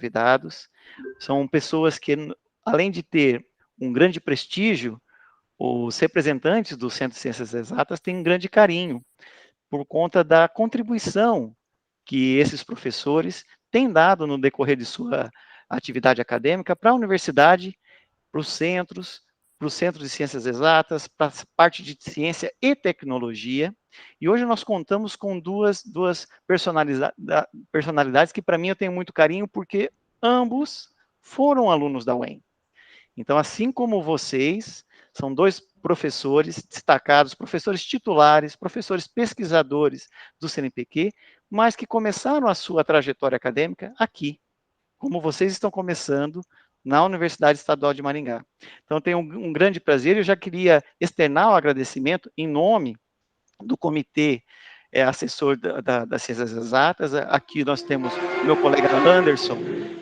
convidados. São pessoas que, além de ter um grande prestígio, os representantes do Centro de Ciências Exatas têm um grande carinho por conta da contribuição que esses professores têm dado no decorrer de sua atividade acadêmica para a universidade, para os centros de ciências exatas, para a parte de ciência e tecnologia. E hoje nós contamos com duas personalidades que, para mim, eu tenho muito carinho, porque ambos foram alunos da UEM. Então, assim como vocês, são dois professores destacados, professores titulares, professores pesquisadores do CNPq, mas que começaram a sua trajetória acadêmica aqui, como vocês estão começando na Universidade Estadual de Maringá. Então, tenho um grande prazer, eu já queria externar o agradecimento em nome do comitê assessor das ciências exatas. Aqui nós temos meu colega Anderson,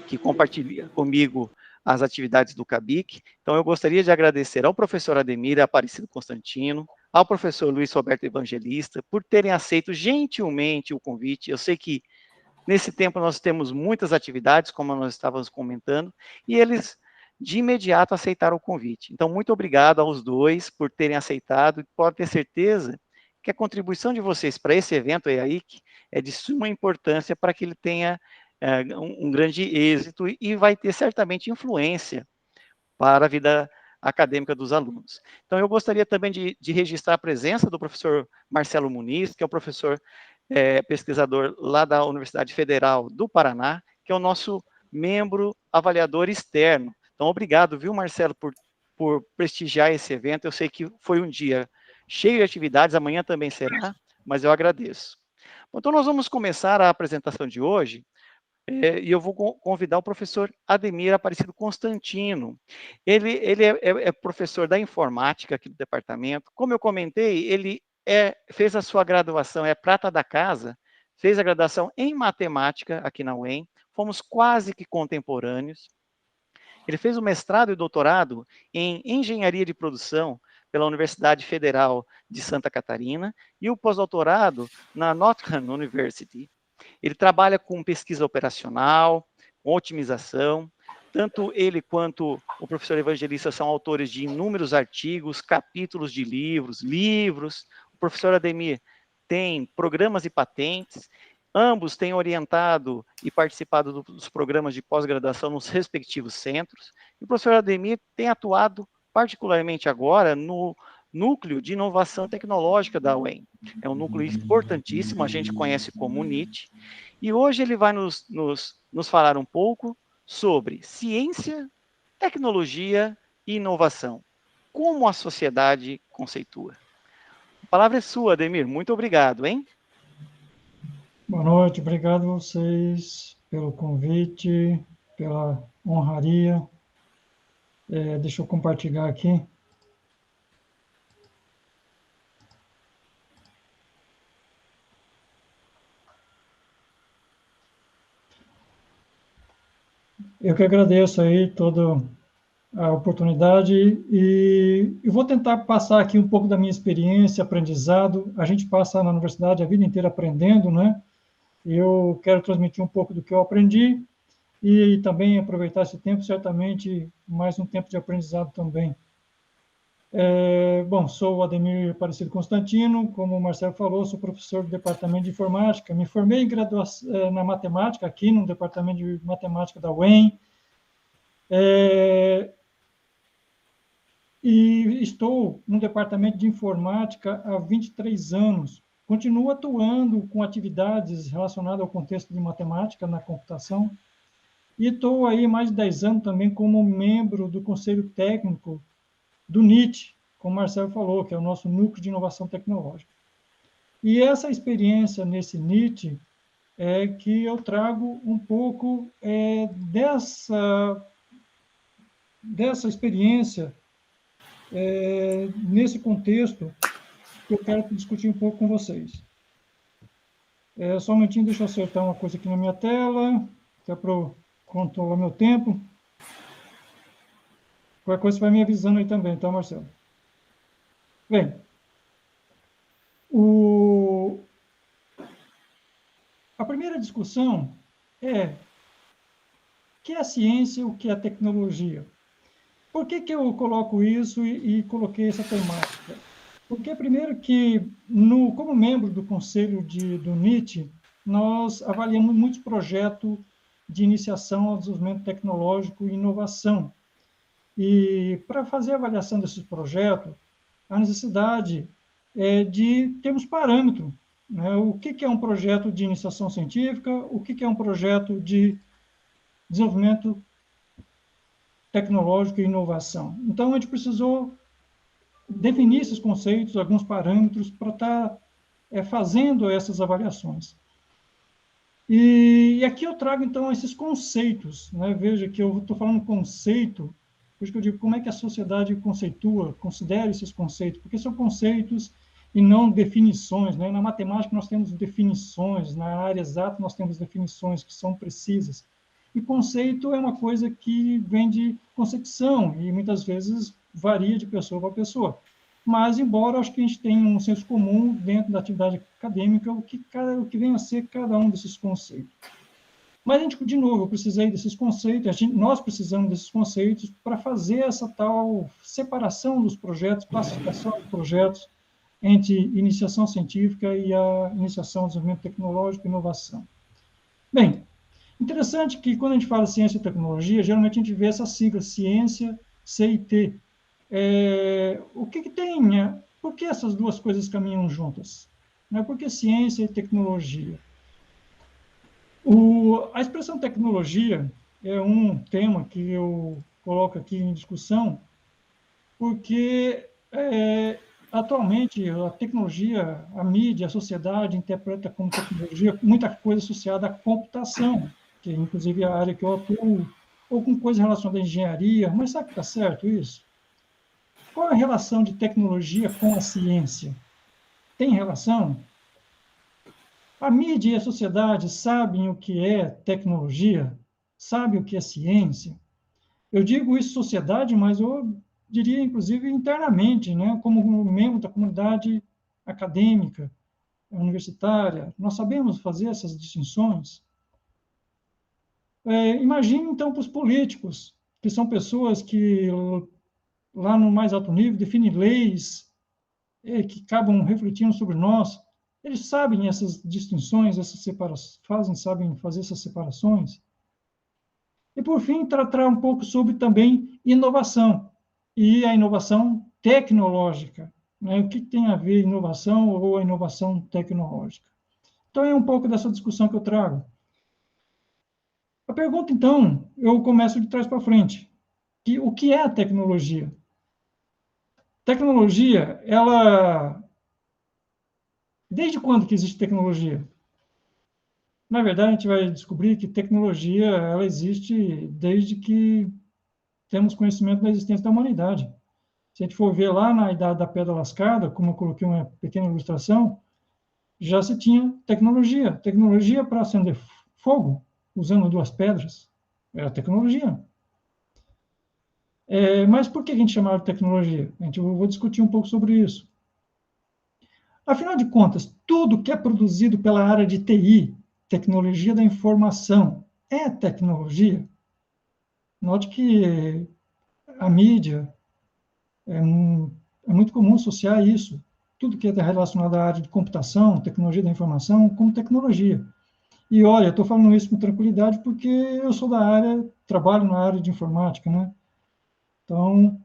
que compartilha comigo as atividades do CABIC. Então, eu gostaria de agradecer ao professor Ademir Aparecido Constantino, ao professor Luiz Roberto Evangelista, por terem aceito gentilmente o convite. Eu sei que nesse tempo nós temos muitas atividades, como nós estávamos comentando, e eles de imediato aceitaram o convite. Então, muito obrigado aos dois por terem aceitado, e pode ter certeza que a contribuição de vocês para esse evento, EAIC, é de suma importância para que ele tenha um grande êxito e vai ter certamente influência para a vida acadêmica dos alunos. Então, eu gostaria também de registrar a presença do professor Marcelo Muniz, que é o professor pesquisador lá da Universidade Federal do Paraná, que é o nosso membro avaliador externo. Então, obrigado, viu, Marcelo, por prestigiar esse evento. Eu sei que foi um dia cheio de atividades, amanhã também será, mas eu agradeço. Então, nós vamos começar a apresentação de hoje, e eu vou convidar o professor Ademir Aparecido Constantino. Ele é professor da informática aqui do departamento. Como eu comentei, ele fez a sua graduação, é prata da casa, fez a graduação em matemática aqui na UEM, fomos quase que contemporâneos. Ele fez o mestrado e doutorado em engenharia de produção pela Universidade Federal de Santa Catarina e o pós-doutorado na Nottingham University. Ele trabalha com pesquisa operacional, com otimização. Tanto ele quanto o professor Evangelista são autores de inúmeros artigos, capítulos de livros. O professor Ademir tem programas e patentes. Ambos têm orientado e participado dos programas de pós-graduação nos respectivos centros. E o professor Ademir tem atuado particularmente agora no Núcleo de Inovação Tecnológica da UEM. É um núcleo importantíssimo, a gente conhece como NIT, e hoje ele vai nos falar um pouco sobre ciência, tecnologia e inovação. Como a sociedade conceitua. A palavra é sua, Ademir. Muito obrigado, hein? Boa noite, obrigado a vocês pelo convite, pela honraria. Deixa eu compartilhar aqui. Eu que agradeço aí toda a oportunidade e eu vou tentar passar aqui um pouco da minha experiência, aprendizado. A gente passa na universidade a vida inteira aprendendo, né? Eu quero transmitir um pouco do que eu aprendi e também aproveitar esse tempo, certamente, mais um tempo de aprendizado também. Bom, sou o Ademir Aparecido Constantino, como o Marcelo falou, sou professor do Departamento de Informática, me formei em graduação, na matemática, aqui no Departamento de Matemática da UEM, e estou no Departamento de Informática há 23 anos. Continuo atuando com atividades relacionadas ao contexto de matemática na computação, e estou aí mais de 10 anos também como membro do Conselho Técnico do NIT, como o Marcelo falou, que é o nosso Núcleo de Inovação Tecnológica. E essa experiência nesse NIT é que eu trago um pouco dessa experiência nesse contexto que eu quero discutir um pouco com vocês. Só um momentinho, deixa eu acertar uma coisa aqui na minha tela, que é para eu controlar meu tempo. Qualquer coisa você vai me avisando aí também, tá, Marcelo? Bem, a primeira discussão é que é a ciência, o que é a tecnologia. Por que eu coloco isso e coloquei essa temática? Porque, primeiro, que, como membro do Conselho do NIT, nós avaliamos muitos projetos de iniciação ao desenvolvimento tecnológico e inovação. E, para fazer a avaliação desses projetos, a necessidade é de termos parâmetro, né? O que é um projeto de iniciação científica, o que é um projeto de desenvolvimento tecnológico e inovação. Então, a gente precisou definir esses conceitos, alguns parâmetros, para estar fazendo essas avaliações. E aqui eu trago, então, esses conceitos. Né? Veja que eu estou falando conceito, por isso que eu digo como é que a sociedade conceitua, considera esses conceitos, porque são conceitos e não definições. Né? Na matemática nós temos definições, na área exata nós temos definições que são precisas. E conceito é uma coisa que vem de concepção e muitas vezes varia de pessoa para pessoa. Mas, embora acho que a gente tenha um senso comum dentro da atividade acadêmica, o que vem a ser cada um desses conceitos. Mas, a gente, de novo, eu precisei desses conceitos, nós precisamos desses conceitos para fazer essa tal separação dos projetos, classificação dos projetos entre iniciação científica e a iniciação, desenvolvimento tecnológico e inovação. Bem, interessante que, quando a gente fala ciência e tecnologia, geralmente a gente vê essa sigla, ciência, CIT. O que tem? Por que essas duas coisas caminham juntas? Por que ciência e tecnologia? A expressão tecnologia é um tema que eu coloco aqui em discussão, porque atualmente a tecnologia, a mídia, a sociedade interpreta como tecnologia muita coisa associada à computação, que é inclusive a área que eu atuo, ou com coisas relacionadas à engenharia, mas sabe que está certo isso? Qual a relação de tecnologia com a ciência? Tem relação? A mídia e a sociedade sabem o que é tecnologia? Sabem o que é ciência? Eu digo isso sociedade, mas eu diria, inclusive, internamente, né? Como membro da comunidade acadêmica, universitária, nós sabemos fazer essas distinções? Imagine, então, para os políticos, que são pessoas que, lá no mais alto nível, definem leis, que acabam refletindo sobre nós, eles sabem essas distinções, essas separações, sabem fazer essas separações. E, por fim, tratar um pouco sobre também inovação, e a inovação tecnológica. Né? O que tem a ver inovação ou a inovação tecnológica? Então, é um pouco dessa discussão que eu trago. A pergunta, então, eu começo de trás para frente. O que é a tecnologia? Tecnologia, ela... Desde quando que existe tecnologia? Na verdade, a gente vai descobrir que tecnologia ela existe desde que temos conhecimento da existência da humanidade. Se a gente for ver lá na Idade da Pedra Lascada, como eu coloquei uma pequena ilustração, já se tinha tecnologia. Tecnologia para acender fogo, usando duas pedras. Era tecnologia. Mas por que a gente chamava de tecnologia? Eu vou discutir um pouco sobre isso. Afinal de contas, tudo que é produzido pela área de TI, tecnologia da informação, é tecnologia. Note que a mídia é muito comum associar isso, tudo que é relacionado à área de computação, tecnologia da informação, como tecnologia. E olha, estou falando isso com tranquilidade porque eu sou da área, trabalho na área de informática, né? Então,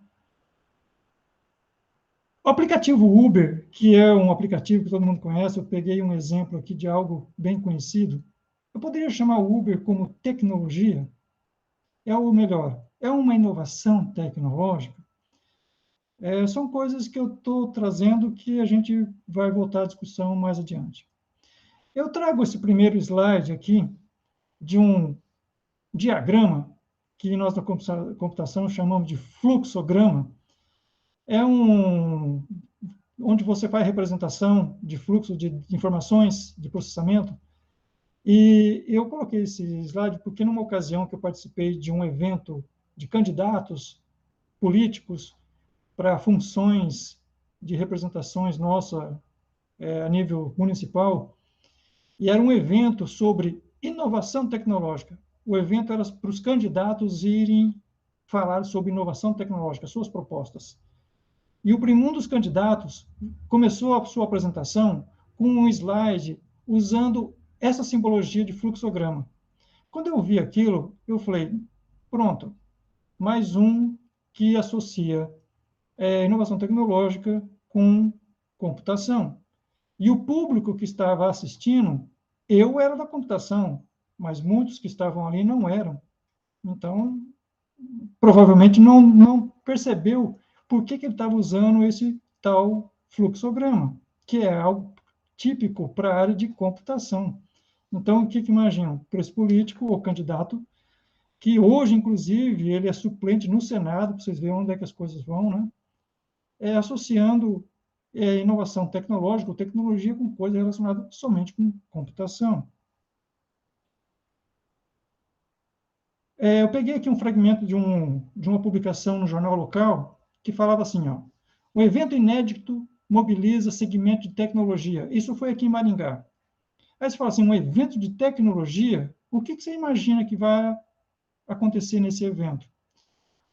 o aplicativo Uber, que é um aplicativo que todo mundo conhece, eu peguei um exemplo aqui de algo bem conhecido. Eu poderia chamar o Uber como tecnologia? O melhor, é uma inovação tecnológica? São coisas que eu estou trazendo que a gente vai voltar à discussão mais adiante. Eu trago esse primeiro slide aqui de um diagrama que nós na computação chamamos de fluxograma. Onde você faz representação de fluxo de informações de processamento. E eu coloquei esse slide porque, numa ocasião que eu participei de um evento de candidatos políticos para funções de representações nossa a nível municipal, e era um evento sobre inovação tecnológica. o evento era para os candidatos irem falar sobre inovação tecnológica, suas propostas. E um dos candidatos começou a sua apresentação com um slide usando essa simbologia de fluxograma. Quando eu vi aquilo, eu falei, pronto, mais um que associa inovação tecnológica com computação. E o público que estava assistindo, eu era da computação, mas muitos que estavam ali não eram. Então, provavelmente não percebeu por que ele estava usando esse tal fluxograma, que é algo típico para a área de computação. Então, o que imaginam? Para esse político ou candidato, que hoje, inclusive, ele é suplente no Senado, para vocês verem onde é que as coisas vão, né? Associando inovação tecnológica ou tecnologia com coisa relacionada somente com computação. Eu peguei aqui um fragmento de uma publicação no jornal local que falava assim, ó, o evento inédito mobiliza segmento de tecnologia. Isso foi aqui em Maringá. Aí você fala assim, um evento de tecnologia, o que você imagina que vai acontecer nesse evento?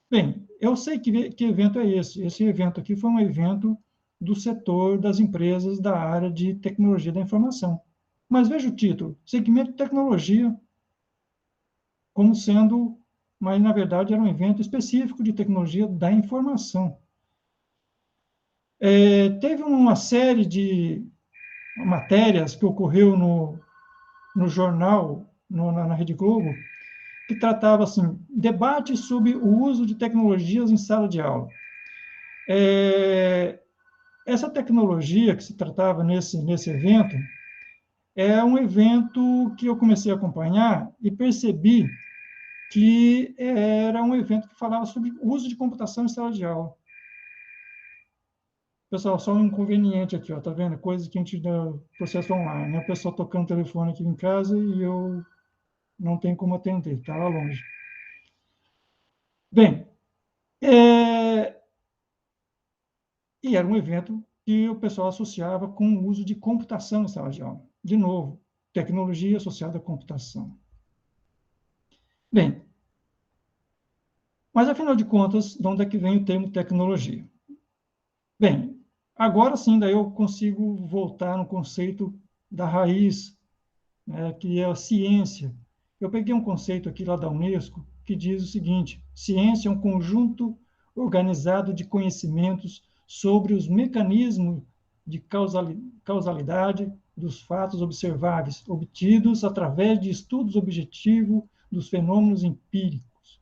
Bem, eu sei que evento é esse. Esse evento aqui foi um evento do setor das empresas da área de tecnologia da informação. Mas veja o título, segmento de tecnologia, como sendo, mas na verdade era um evento específico de tecnologia da informação. Teve uma série de matérias que ocorreu no jornal, na Rede Globo, que tratava assim, debate sobre o uso de tecnologias em sala de aula. Essa tecnologia que se tratava nesse evento é um evento que eu comecei a acompanhar e percebi que era um evento que falava sobre o uso de computação em sala de aula. Pessoal, só um inconveniente aqui, ó, tá vendo? Coisa que a gente dá processo online, né? O pessoal tocando o telefone aqui em casa e eu não tenho como atender, tá lá longe. Bem, e era um evento que o pessoal associava com o uso de computação em sala de aula. De novo, tecnologia associada à computação. Bem, mas afinal de contas, de onde é que vem o termo tecnologia? Bem, agora sim, daí eu consigo voltar no conceito da raiz, né, que é a ciência. Eu peguei um conceito aqui lá da Unesco que diz o seguinte: ciência é um conjunto organizado de conhecimentos sobre os mecanismos de causalidade dos fatos observáveis, obtidos através de estudos objetivos dos fenômenos empíricos.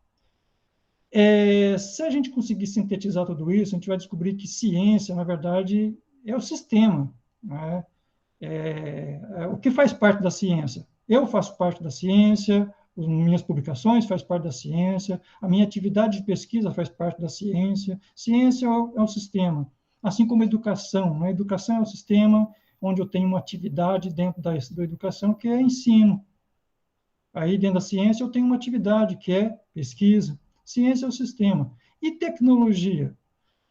Se a gente conseguir sintetizar tudo isso, a gente vai descobrir que ciência, na verdade, é o sistema, né? O que faz parte da ciência? Eu faço parte da ciência, as minhas publicações fazem parte da ciência, a minha atividade de pesquisa faz parte da ciência. Ciência é o sistema, assim como a educação. Né? A educação é o sistema onde eu tenho uma atividade dentro da educação, que é ensino. Aí, dentro da ciência, eu tenho uma atividade que é pesquisa. Ciência é o sistema. E tecnologia?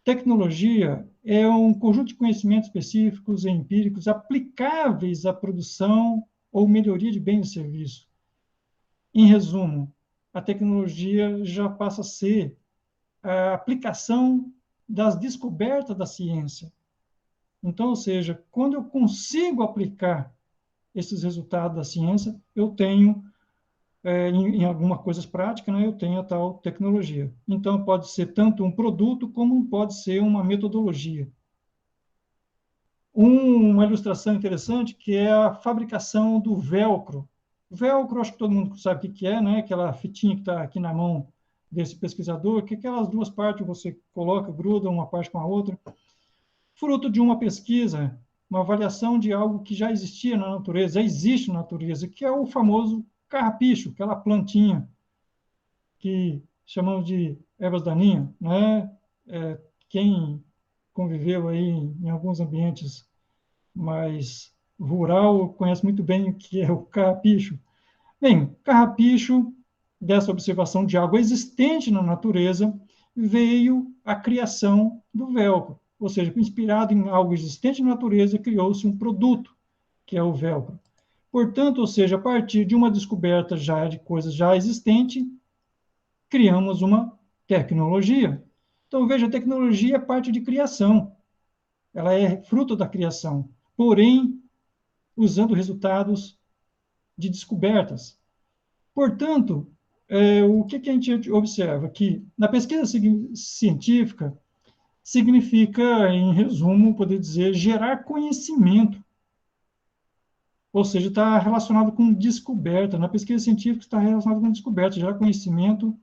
Tecnologia é um conjunto de conhecimentos específicos e empíricos aplicáveis à produção ou melhoria de bens e serviços. Em resumo, a tecnologia já passa a ser a aplicação das descobertas da ciência. Então, ou seja, quando eu consigo aplicar esses resultados da ciência, eu tenho em algumas coisas práticas, né, eu tenho a tal tecnologia. Então, pode ser tanto um produto como pode ser uma metodologia. Uma ilustração interessante que é a fabricação do velcro. O velcro, acho que todo mundo sabe o que é, né? Aquela fitinha que está aqui na mão desse pesquisador, que aquelas duas partes você coloca, gruda uma parte com a outra. Fruto de uma pesquisa, uma avaliação de algo que já existia na natureza, já existe na natureza, que é o famoso carrapicho, aquela plantinha que chamamos de ervas daninhas, né? Quem conviveu aí em alguns ambientes mais rural conhece muito bem o que é o carrapicho. Bem, carrapicho, dessa observação de algo existente na natureza, veio a criação do velcro, ou seja, inspirado em algo existente na natureza, criou-se um produto, que é o velcro. Portanto, ou seja, a partir de uma descoberta já de coisas já existentes, criamos uma tecnologia. Então, veja, a tecnologia é parte de criação, ela é fruto da criação, porém, usando resultados de descobertas. Portanto, o que a gente observa? Que na pesquisa científica significa, em resumo, poder dizer, gerar conhecimento, ou seja, está relacionado com descoberta. Na pesquisa científica está relacionado com descoberta, gerar conhecimento,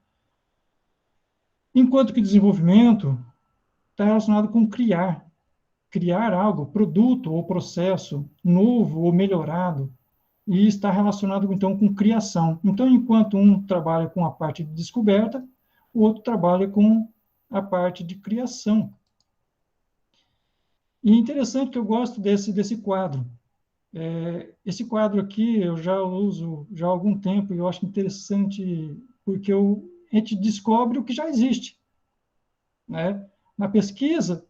enquanto que desenvolvimento está relacionado com criar algo, produto ou processo novo ou melhorado, e está relacionado, então, com criação. Então, enquanto um trabalha com a parte de descoberta, o outro trabalha com a parte de criação. E é interessante que eu gosto desse quadro. Esse quadro aqui eu já uso já há algum tempo e eu acho interessante porque a gente descobre o que já existe, né? Na pesquisa,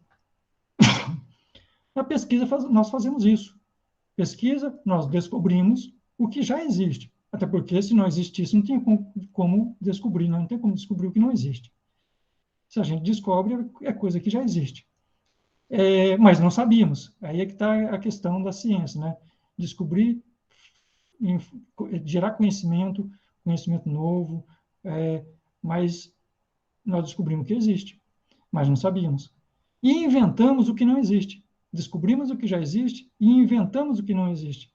nós fazemos isso. Pesquisa, nós descobrimos o que já existe. Até porque, se não existisse, não tinha como descobrir, não tem como descobrir o que não existe. Se a gente descobre, é coisa que já existe. Mas não sabíamos. Aí é que está a questão da ciência, né? Descobrir, gerar conhecimento, conhecimento novo, mas nós descobrimos que existe, mas não sabíamos. E inventamos o que não existe. Descobrimos o que já existe e inventamos o que não existe.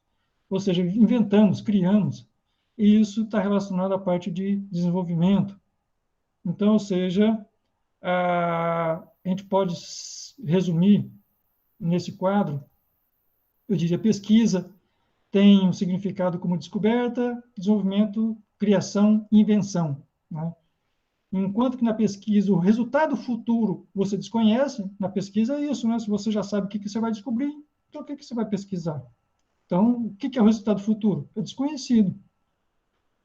Ou seja, inventamos, criamos. E isso está relacionado à parte de desenvolvimento. Então, ou seja, a gente pode resumir nesse quadro, eu diria, pesquisa tem um significado como descoberta, desenvolvimento, criação e invenção, né? Enquanto que na pesquisa o resultado futuro você desconhece, na pesquisa é isso, né? Se você já sabe o que você vai descobrir, então o que você vai pesquisar? Então, o que é o resultado futuro? É desconhecido.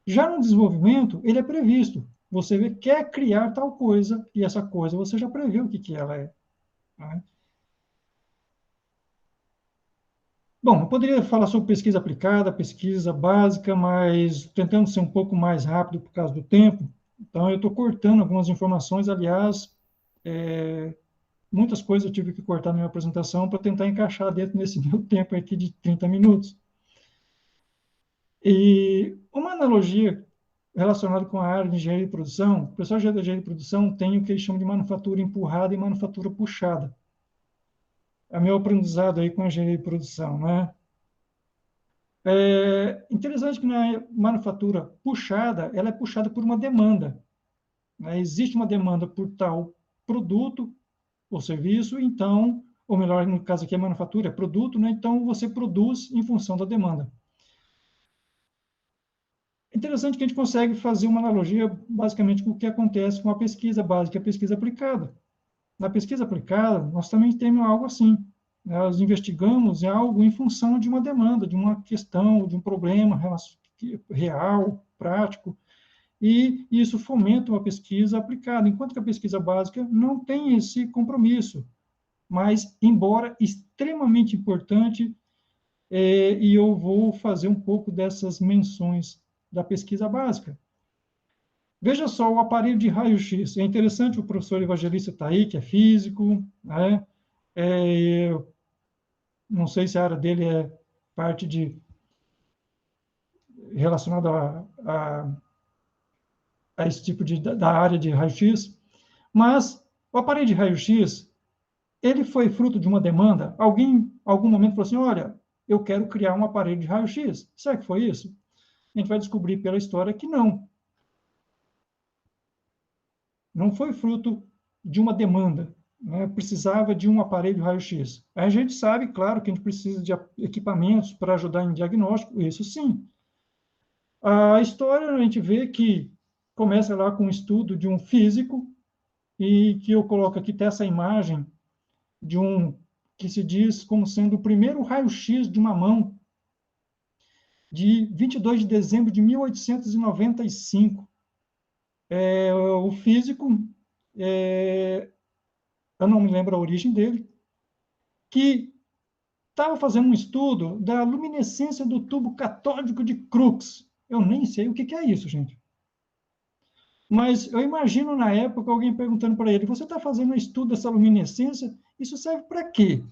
Já no desenvolvimento, ele é previsto. Você quer criar tal coisa, e essa coisa você já prevê o que ela é, né? Bom, eu poderia falar sobre pesquisa aplicada, pesquisa básica, mas tentando ser um pouco mais rápido por causa do tempo. Então, eu estou cortando algumas informações. Aliás, muitas coisas eu tive que cortar na minha apresentação para tentar encaixar dentro desse meu tempo aqui de 30 minutos. E uma analogia relacionada com a área de engenharia de produção, o pessoal de engenharia de produção tem o que eles chamam de manufatura empurrada e manufatura puxada. É meu aprendizado aí com a engenharia de produção, né? É interessante que na manufatura puxada, ela é puxada por uma demanda, né? Existe uma demanda por tal produto ou serviço, então, ou melhor, no caso aqui é manufatura, é produto, né? Então você produz em função da demanda. Interessante que a gente consegue fazer uma analogia basicamente com o que acontece com a pesquisa básica e a pesquisa aplicada. Na pesquisa aplicada, nós também temos algo assim. Nós investigamos algo em função de uma demanda, de uma questão, de um problema real, prático, e isso fomenta uma pesquisa aplicada, enquanto que a pesquisa básica não tem esse compromisso. Mas, embora extremamente importante, e eu vou fazer um pouco dessas menções da pesquisa básica. Veja só o aparelho de raio-x. É interessante, o professor Evangelista está aí, que é físico, né? Não sei se a área dele é parte de relacionada a esse tipo da área de raio-x, mas o aparelho de raio-x, ele foi fruto de uma demanda. Alguém, em algum momento, falou assim, olha, eu quero criar um aparelho de raio-x. Será que foi isso? A gente vai descobrir pela história que não. Não foi fruto de uma demanda, né? Precisava de um aparelho raio-x. A gente sabe, claro, que a gente precisa de equipamentos para ajudar em diagnóstico, isso sim. A história, a gente vê que começa lá com um estudo de um físico, e que eu coloco aqui até essa imagem de um que se diz como sendo o primeiro raio-x de uma mão, de 22 de dezembro de 1895. O físico, eu não me lembro a origem dele, que estava fazendo um estudo da luminescência do tubo catódico de Crookes. Eu nem sei o que é isso, gente. Mas eu imagino, na época, alguém perguntando para ele, você está fazendo um estudo dessa luminescência? Isso serve para quê?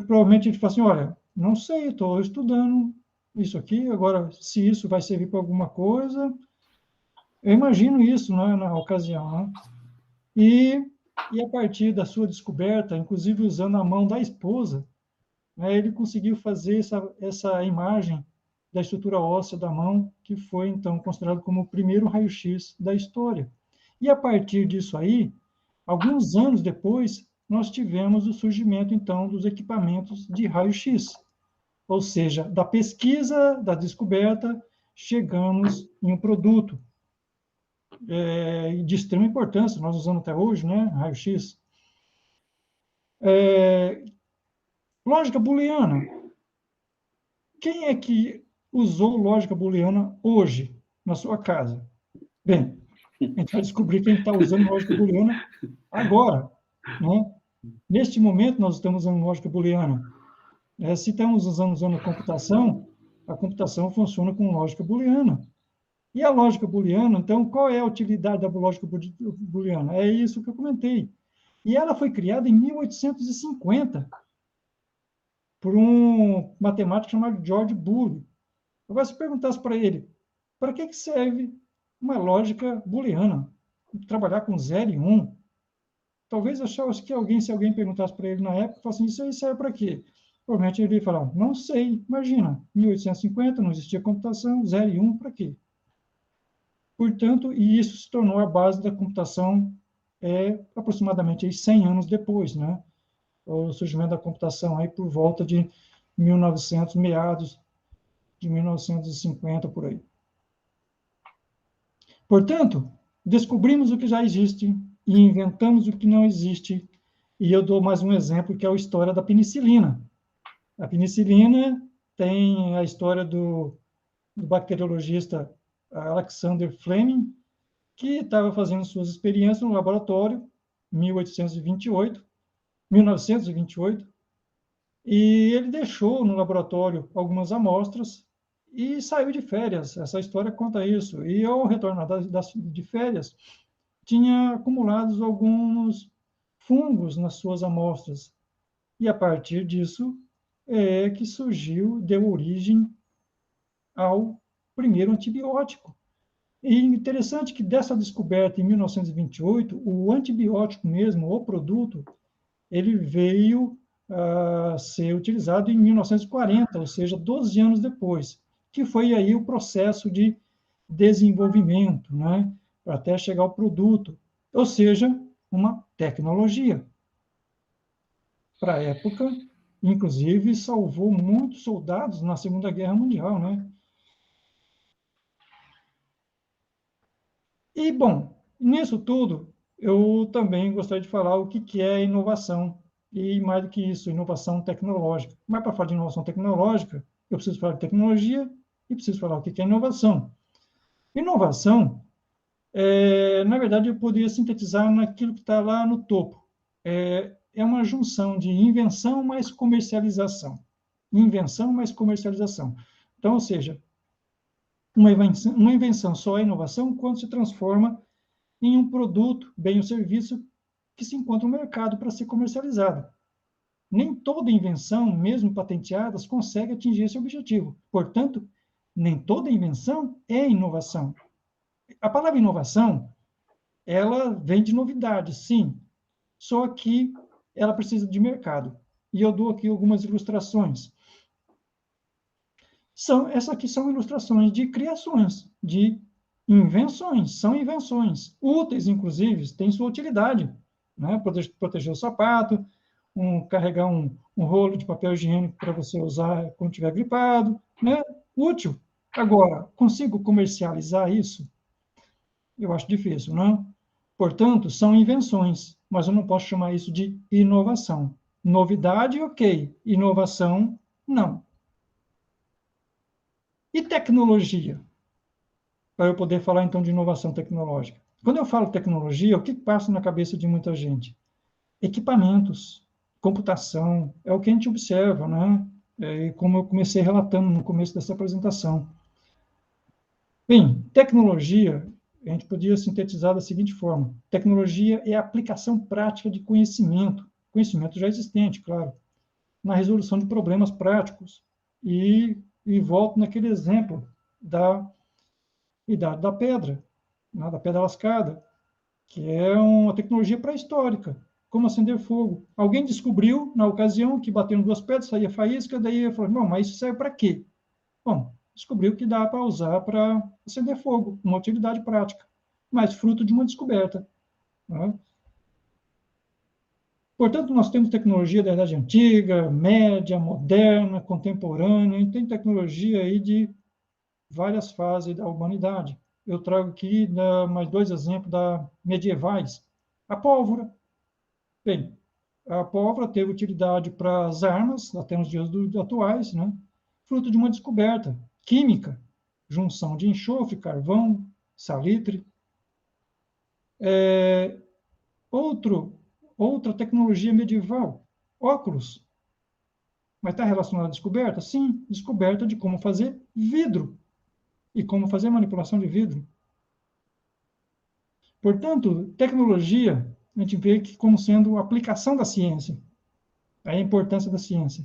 Provavelmente ele fala assim, olha, não sei, estou estudando isso aqui, agora, se isso vai servir para alguma coisa, eu imagino isso, né, na ocasião. Né? E a partir da sua descoberta, inclusive usando a mão da esposa, né, ele conseguiu fazer essa imagem da estrutura óssea da mão, que foi, então, considerado como o primeiro raio-x da história. E, a partir disso aí, alguns anos depois, nós tivemos o surgimento, então, dos equipamentos de raio-x. Ou seja, da pesquisa, da descoberta, chegamos em um produto de extrema importância, nós usamos até hoje, né, raio-x. Lógica booleana. Quem é que usou lógica booleana hoje na sua casa? Bem, a gente vai descobrir quem está usando lógica booleana agora. Né? Neste momento, nós estamos usando lógica booleana. Se estamos usando a computação funciona com lógica booleana. E a lógica booleana, então, qual é a utilidade da lógica booleana? É isso que eu comentei. E ela foi criada em 1850 por um matemático chamado George Boole. Agora, se perguntasse para ele, para que serve uma lógica booleana? Trabalhar com 0 e 1? Talvez achasse que se alguém perguntasse para ele na época, falasse assim, isso aí serve para quê? Provavelmente ele ia falar, não sei, imagina, 1850, não existia computação, 0 e 1, para quê? Portanto, e isso se tornou a base da computação aproximadamente aí 100 anos depois, né? O surgimento da computação aí por volta de 1900, meados de 1950, por aí. Portanto, descobrimos o que já existe e inventamos o que não existe. E eu dou mais um exemplo, que é a história da penicilina. A penicilina tem a história do bacteriologista Alexander Fleming, que estava fazendo suas experiências no laboratório, 1928, e ele deixou no laboratório algumas amostras e saiu de férias. Essa história conta isso. E ao retornar de férias, tinha acumulados alguns fungos nas suas amostras. E a partir disso é que surgiu, deu origem ao primeiro antibiótico. E interessante que dessa descoberta em 1928, o antibiótico mesmo, o produto, ele veio a ser utilizado em 1940, ou seja, 12 anos depois, que foi aí o processo de desenvolvimento, né, até chegar ao produto, ou seja, uma tecnologia. Para a época, inclusive, salvou muitos soldados na Segunda Guerra Mundial, né? E, bom, nisso tudo, eu também gostaria de falar o que é inovação. E, mais do que isso, inovação tecnológica. Mas, para falar de inovação tecnológica, eu preciso falar de tecnologia e preciso falar o que é inovação. Inovação, na verdade, eu poderia sintetizar naquilo que está lá no topo. É uma junção de invenção mais comercialização. Invenção mais comercialização. Então, ou seja, uma invenção só é inovação quando se transforma em um produto, bem ou serviço, que se encontra no mercado para ser comercializado. Nem toda invenção, mesmo patenteadas, consegue atingir esse objetivo. Portanto, nem toda invenção é inovação. A palavra inovação, ela vem de novidade, sim, só que ela precisa de mercado. E eu dou aqui algumas ilustrações. Essas aqui são ilustrações de criações, de invenções, são invenções, úteis, inclusive, têm sua utilidade, né? Proteger o sapato, carregar um rolo de papel higiênico para você usar quando estiver gripado, né? Útil. Agora, consigo comercializar isso? Eu acho difícil, não? Portanto, são invenções, mas eu não posso chamar isso de inovação. Novidade, ok. Inovação, não. E tecnologia? Para eu poder falar, então, de inovação tecnológica. Quando eu falo tecnologia, o que passa na cabeça de muita gente? Equipamentos, computação, é o que a gente observa, né? Como eu comecei relatando no começo dessa apresentação. Bem, tecnologia, a gente podia sintetizar da seguinte forma: tecnologia é a aplicação prática de conhecimento já existente, claro, na resolução de problemas práticos. E volto naquele exemplo da Idade da Pedra, né, da pedra lascada, que é uma tecnologia pré-histórica, como acender fogo. Alguém descobriu, na ocasião, que batendo duas pedras saía faísca, daí falou, não, mas isso serve para quê? Bom, descobriu que dá para usar para acender fogo, uma utilidade prática, mas fruto de uma descoberta. Né? Portanto, nós temos tecnologia da Idade Antiga, Média, Moderna, Contemporânea, e tem tecnologia aí de várias fases da humanidade. Eu trago aqui mais dois exemplos medievais. A pólvora. Bem, a pólvora teve utilidade para as armas, até nos dias atuais, né? Fruto de uma descoberta química, junção de enxofre, carvão, salitre. Outra tecnologia medieval, óculos. Mas está relacionada à descoberta? Sim, descoberta de como fazer vidro e como fazer manipulação de vidro. Portanto, tecnologia, a gente vê que como sendo a aplicação da ciência, a importância da ciência.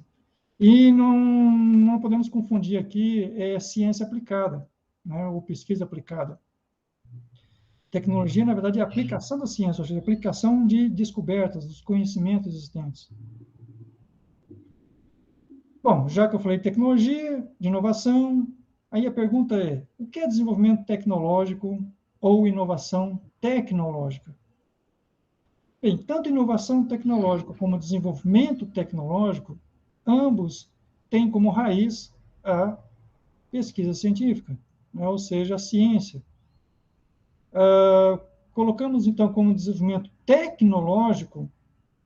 E não podemos confundir aqui ciência aplicada, né, ou pesquisa aplicada. Tecnologia, na verdade, é a aplicação da ciência, ou seja, a aplicação de descobertas, dos conhecimentos existentes. Bom, já que eu falei de tecnologia, de inovação, aí a pergunta é, o que é desenvolvimento tecnológico ou inovação tecnológica? Bem, tanto inovação tecnológica como desenvolvimento tecnológico, ambos têm como raiz a pesquisa científica, né? Ou seja, a ciência. Colocamos, então, como desenvolvimento tecnológico,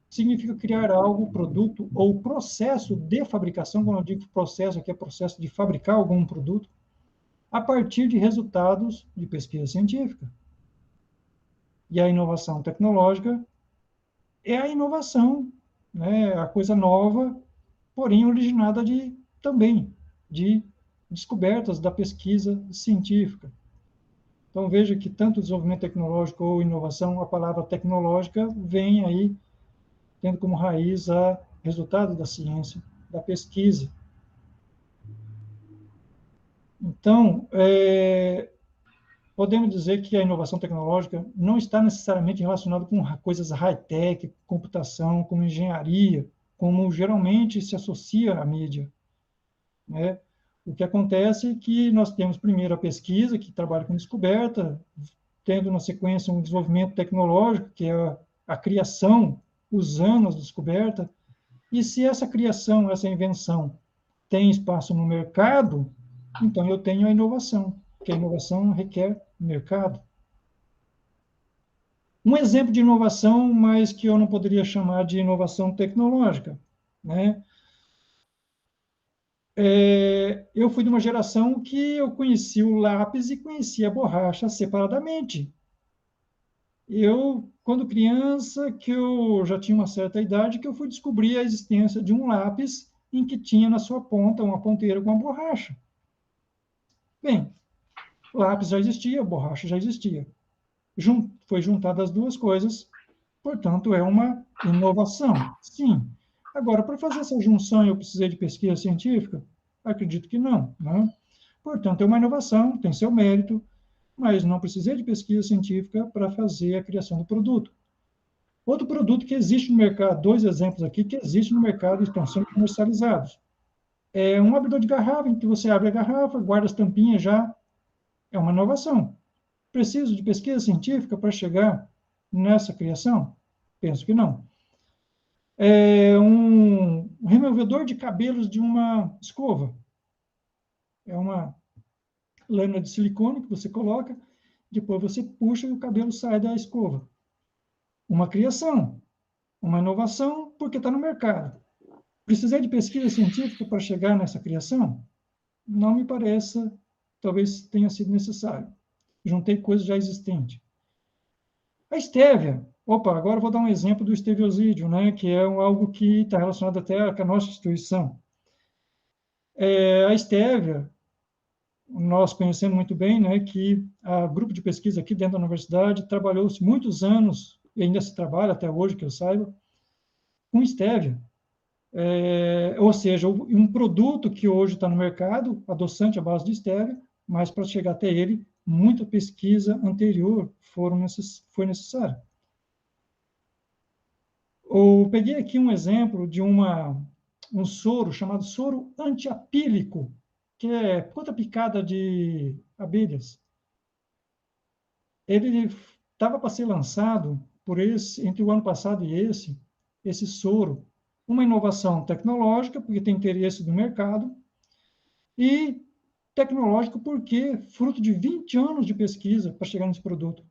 significa criar algo, produto ou processo de fabricação, quando eu digo processo, aqui é processo de fabricar algum produto, a partir de resultados de pesquisa científica. E a inovação tecnológica é a inovação, né, a coisa nova, porém originada também de descobertas da pesquisa científica. Então, veja que tanto desenvolvimento tecnológico ou inovação, a palavra tecnológica vem aí tendo como raiz a resultado da ciência, da pesquisa. Então, podemos dizer que a inovação tecnológica não está necessariamente relacionada com coisas high-tech, computação, como engenharia, como geralmente se associa à mídia, né? O que acontece é que nós temos primeiro a pesquisa, que trabalha com descoberta, tendo na sequência um desenvolvimento tecnológico, que é a criação usando as descobertas, e se essa criação, essa invenção tem espaço no mercado, então eu tenho a inovação, porque a inovação requer mercado. Um exemplo de inovação, mas que eu não poderia chamar de inovação tecnológica, né? Eu fui de uma geração que eu conheci o lápis e conhecia a borracha separadamente. Quando criança, que eu já tinha uma certa idade, que eu fui descobrir a existência de um lápis em que tinha na sua ponta uma ponteira com uma borracha. Bem, lápis já existia, borracha já existia. Foi juntada as duas coisas, portanto, é uma inovação. Sim. Agora, para fazer essa junção, eu precisei de pesquisa científica? Acredito que não, né? Portanto, é uma inovação, tem seu mérito, mas não precisei de pesquisa científica para fazer a criação do produto. Outro produto que existe no mercado, dois exemplos aqui, que existe no mercado e estão sendo comercializados. É um abridor de garrafa, em que você abre a garrafa, guarda as tampinhas já. É uma inovação. Preciso de pesquisa científica para chegar nessa criação? Penso que não. É um removedor de cabelos de uma escova. É uma lâmina de silicone que você coloca, depois você puxa e o cabelo sai da escova. Uma criação, uma inovação, porque está no mercado. Precisei de pesquisa científica para chegar nessa criação? Não me parece, talvez tenha sido necessário. Juntei coisas já existentes. A estévia Opa, agora eu vou dar um exemplo do esteviosídeo, né, que é algo que está relacionado até com a nossa instituição. A estévia, nós conhecemos muito bem, né, que a grupo de pesquisa aqui dentro da universidade trabalhou-se muitos anos, e ainda se trabalha até hoje, que eu saiba, com estévia. Ou seja, um produto que hoje está no mercado, adoçante à base de estévia, mas para chegar até ele, muita pesquisa anterior foi necessária. Eu peguei aqui um exemplo de um soro chamado soro antiapílico, que é contra a picada de abelhas. Ele estava para ser lançado entre o ano passado e esse soro, uma inovação tecnológica, porque tem interesse do mercado, e tecnológico porque fruto de 20 anos de pesquisa para chegar nesse produto.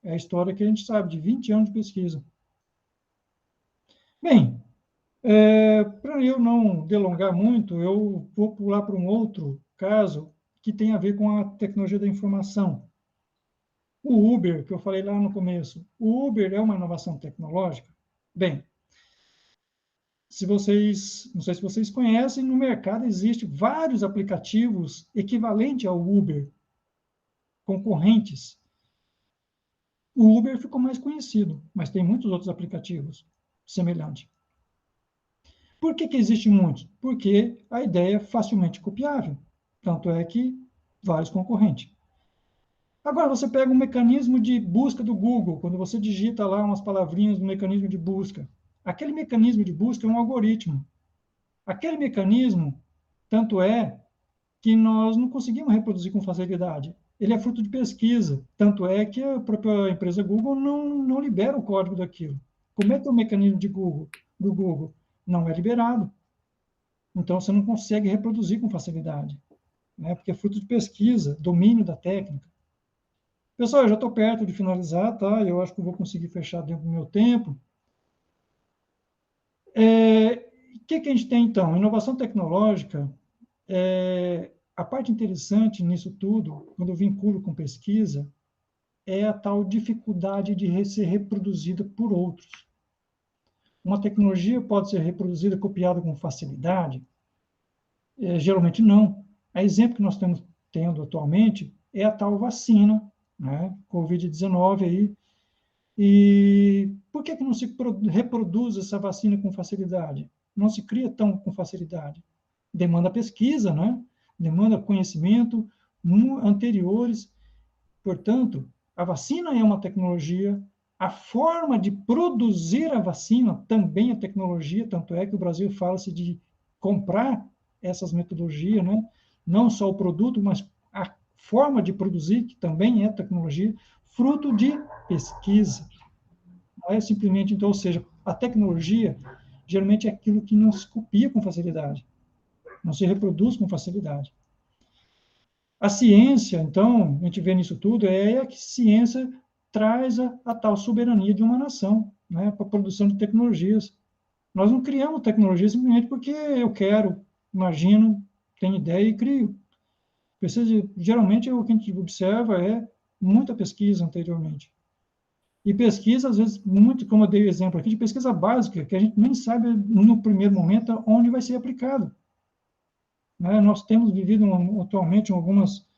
É a história que a gente sabe, de 20 anos de pesquisa. Bem, para eu não delongar muito, eu vou pular para um outro caso que tem a ver com a tecnologia da informação. O Uber, que eu falei lá no começo, o Uber é uma inovação tecnológica? Bem, não sei se vocês conhecem, no mercado existem vários aplicativos equivalentes ao Uber, concorrentes. O Uber ficou mais conhecido, mas tem muitos outros aplicativos semelhantes. Por que existe muitos? Porque a ideia é facilmente copiável. Tanto é que vários concorrentes. Agora, você pega um mecanismo de busca do Google, quando você digita lá umas palavrinhas no mecanismo de busca. Aquele mecanismo de busca é um algoritmo. Aquele mecanismo, tanto é que nós não conseguimos reproduzir com facilidade. Ele é fruto de pesquisa, tanto é que a própria empresa Google não libera o código daquilo. Como é que é o mecanismo do Google? Não é liberado. Então, você não consegue reproduzir com facilidade, né? Porque é fruto de pesquisa, domínio da técnica. Pessoal, eu já estou perto de finalizar, tá? Eu acho que eu vou conseguir fechar dentro do meu tempo. O que a gente tem, então? Inovação tecnológica, a parte interessante nisso tudo, quando eu vinculo com pesquisa, é a tal dificuldade de ser reproduzida por outros. Uma tecnologia pode ser reproduzida, copiada com facilidade? Geralmente não. A exemplo que nós estamos tendo atualmente é a tal vacina, né? Covid-19 aí. E por que não se reproduz essa vacina com facilidade? Não se cria tão com facilidade. Demanda pesquisa, né? Demanda conhecimento anteriores. Portanto, a vacina é uma tecnologia, a forma de produzir a vacina também é tecnologia, tanto é que o Brasil fala-se de comprar essas metodologias, né? Não só o produto, mas a forma de produzir, que também é tecnologia, fruto de pesquisa. Não é simplesmente, então, ou seja, a tecnologia geralmente é aquilo que não se copia com facilidade, não se reproduz com facilidade. A ciência, então, a gente vê nisso tudo, é que ciência traz a tal soberania de uma nação, né, para a produção de tecnologias. Nós não criamos tecnologia simplesmente porque eu quero, imagino, tenho ideia e crio. Precisa, geralmente, o que a gente observa é muita pesquisa anteriormente. E pesquisa, às vezes, muito, como eu dei o exemplo aqui, de pesquisa básica, que a gente nem sabe, no primeiro momento, onde vai ser aplicado. Né? Nós temos vivido atualmente algumas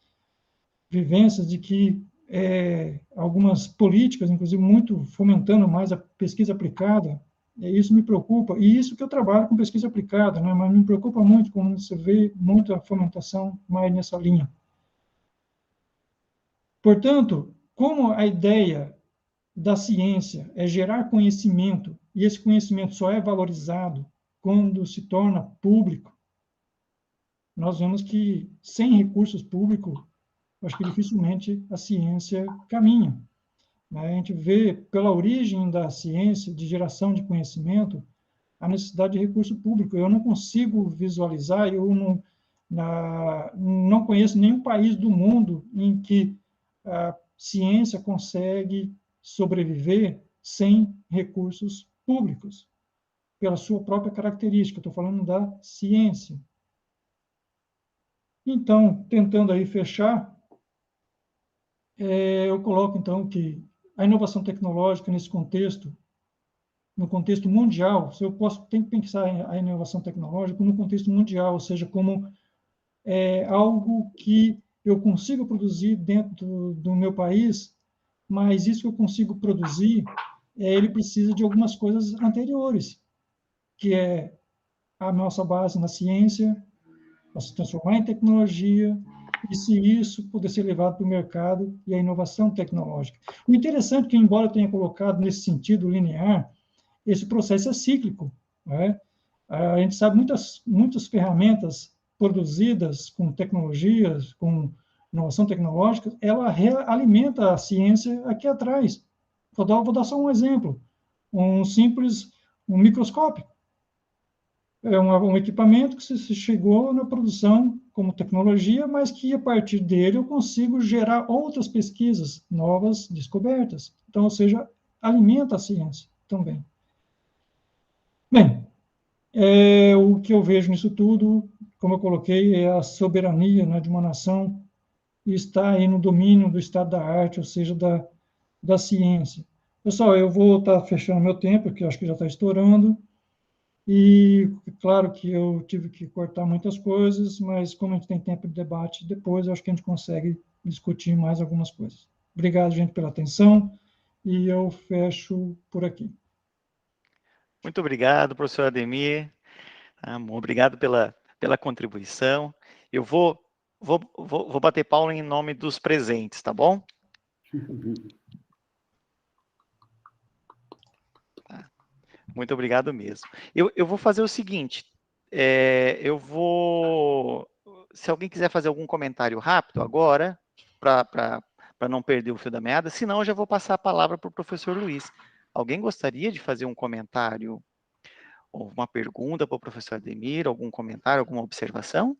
vivências de que algumas políticas, inclusive muito fomentando mais a pesquisa aplicada, isso me preocupa, e isso que eu trabalho com pesquisa aplicada, né? Mas me preocupa muito quando você vê muita fomentação mais nessa linha. Portanto, como a ideia da ciência é gerar conhecimento, e esse conhecimento só é valorizado quando se torna público, nós vemos que sem recursos públicos, acho que dificilmente a ciência caminha. A gente vê, pela origem da ciência, de geração de conhecimento, a necessidade de recurso público. Eu não consigo visualizar, não conheço nenhum país do mundo em que a ciência consegue sobreviver sem recursos públicos, pela sua própria característica. Estou falando da ciência. Então, tentando aí fechar, eu coloco, então, que a inovação tecnológica nesse contexto, no contexto mundial, se eu posso, tem que pensar a inovação tecnológica no contexto mundial, ou seja, como algo que eu consigo produzir dentro do meu país, mas isso que eu consigo produzir, ele precisa de algumas coisas anteriores, que é a nossa base na ciência, para se transformar em tecnologia, e se isso puder ser levado para o mercado e a inovação tecnológica. O interessante é que, embora eu tenha colocado nesse sentido linear, esse processo é cíclico. Né? A gente sabe muitas ferramentas produzidas com tecnologias, com inovação tecnológica, ela alimenta a ciência aqui atrás. Vou dar só um exemplo. Um microscópio. É um equipamento que se chegou na produção como tecnologia, mas que, a partir dele, eu consigo gerar outras pesquisas, novas descobertas. Então, ou seja, alimenta a ciência também. Bem, o que eu vejo nisso tudo, como eu coloquei, é a soberania, né, de uma nação e está aí no domínio do estado da arte, ou seja, da ciência. Pessoal, eu vou estar fechando meu tempo, que eu acho que já está estourando, e claro que eu tive que cortar muitas coisas, mas como a gente tem tempo de debate, depois eu acho que a gente consegue discutir mais algumas coisas. Obrigado, gente, pela atenção, e eu fecho por aqui. Muito obrigado, professor Ademir. Obrigado pela contribuição. Eu vou bater palma em nome dos presentes, tá bom? Tá. Muito obrigado mesmo. Eu vou fazer o seguinte, se alguém quiser fazer algum comentário rápido agora, para não perder o fio da meada, senão eu já vou passar a palavra para o professor Luiz. Alguém gostaria de fazer um comentário ou uma pergunta para o professor Ademir, algum comentário, alguma observação?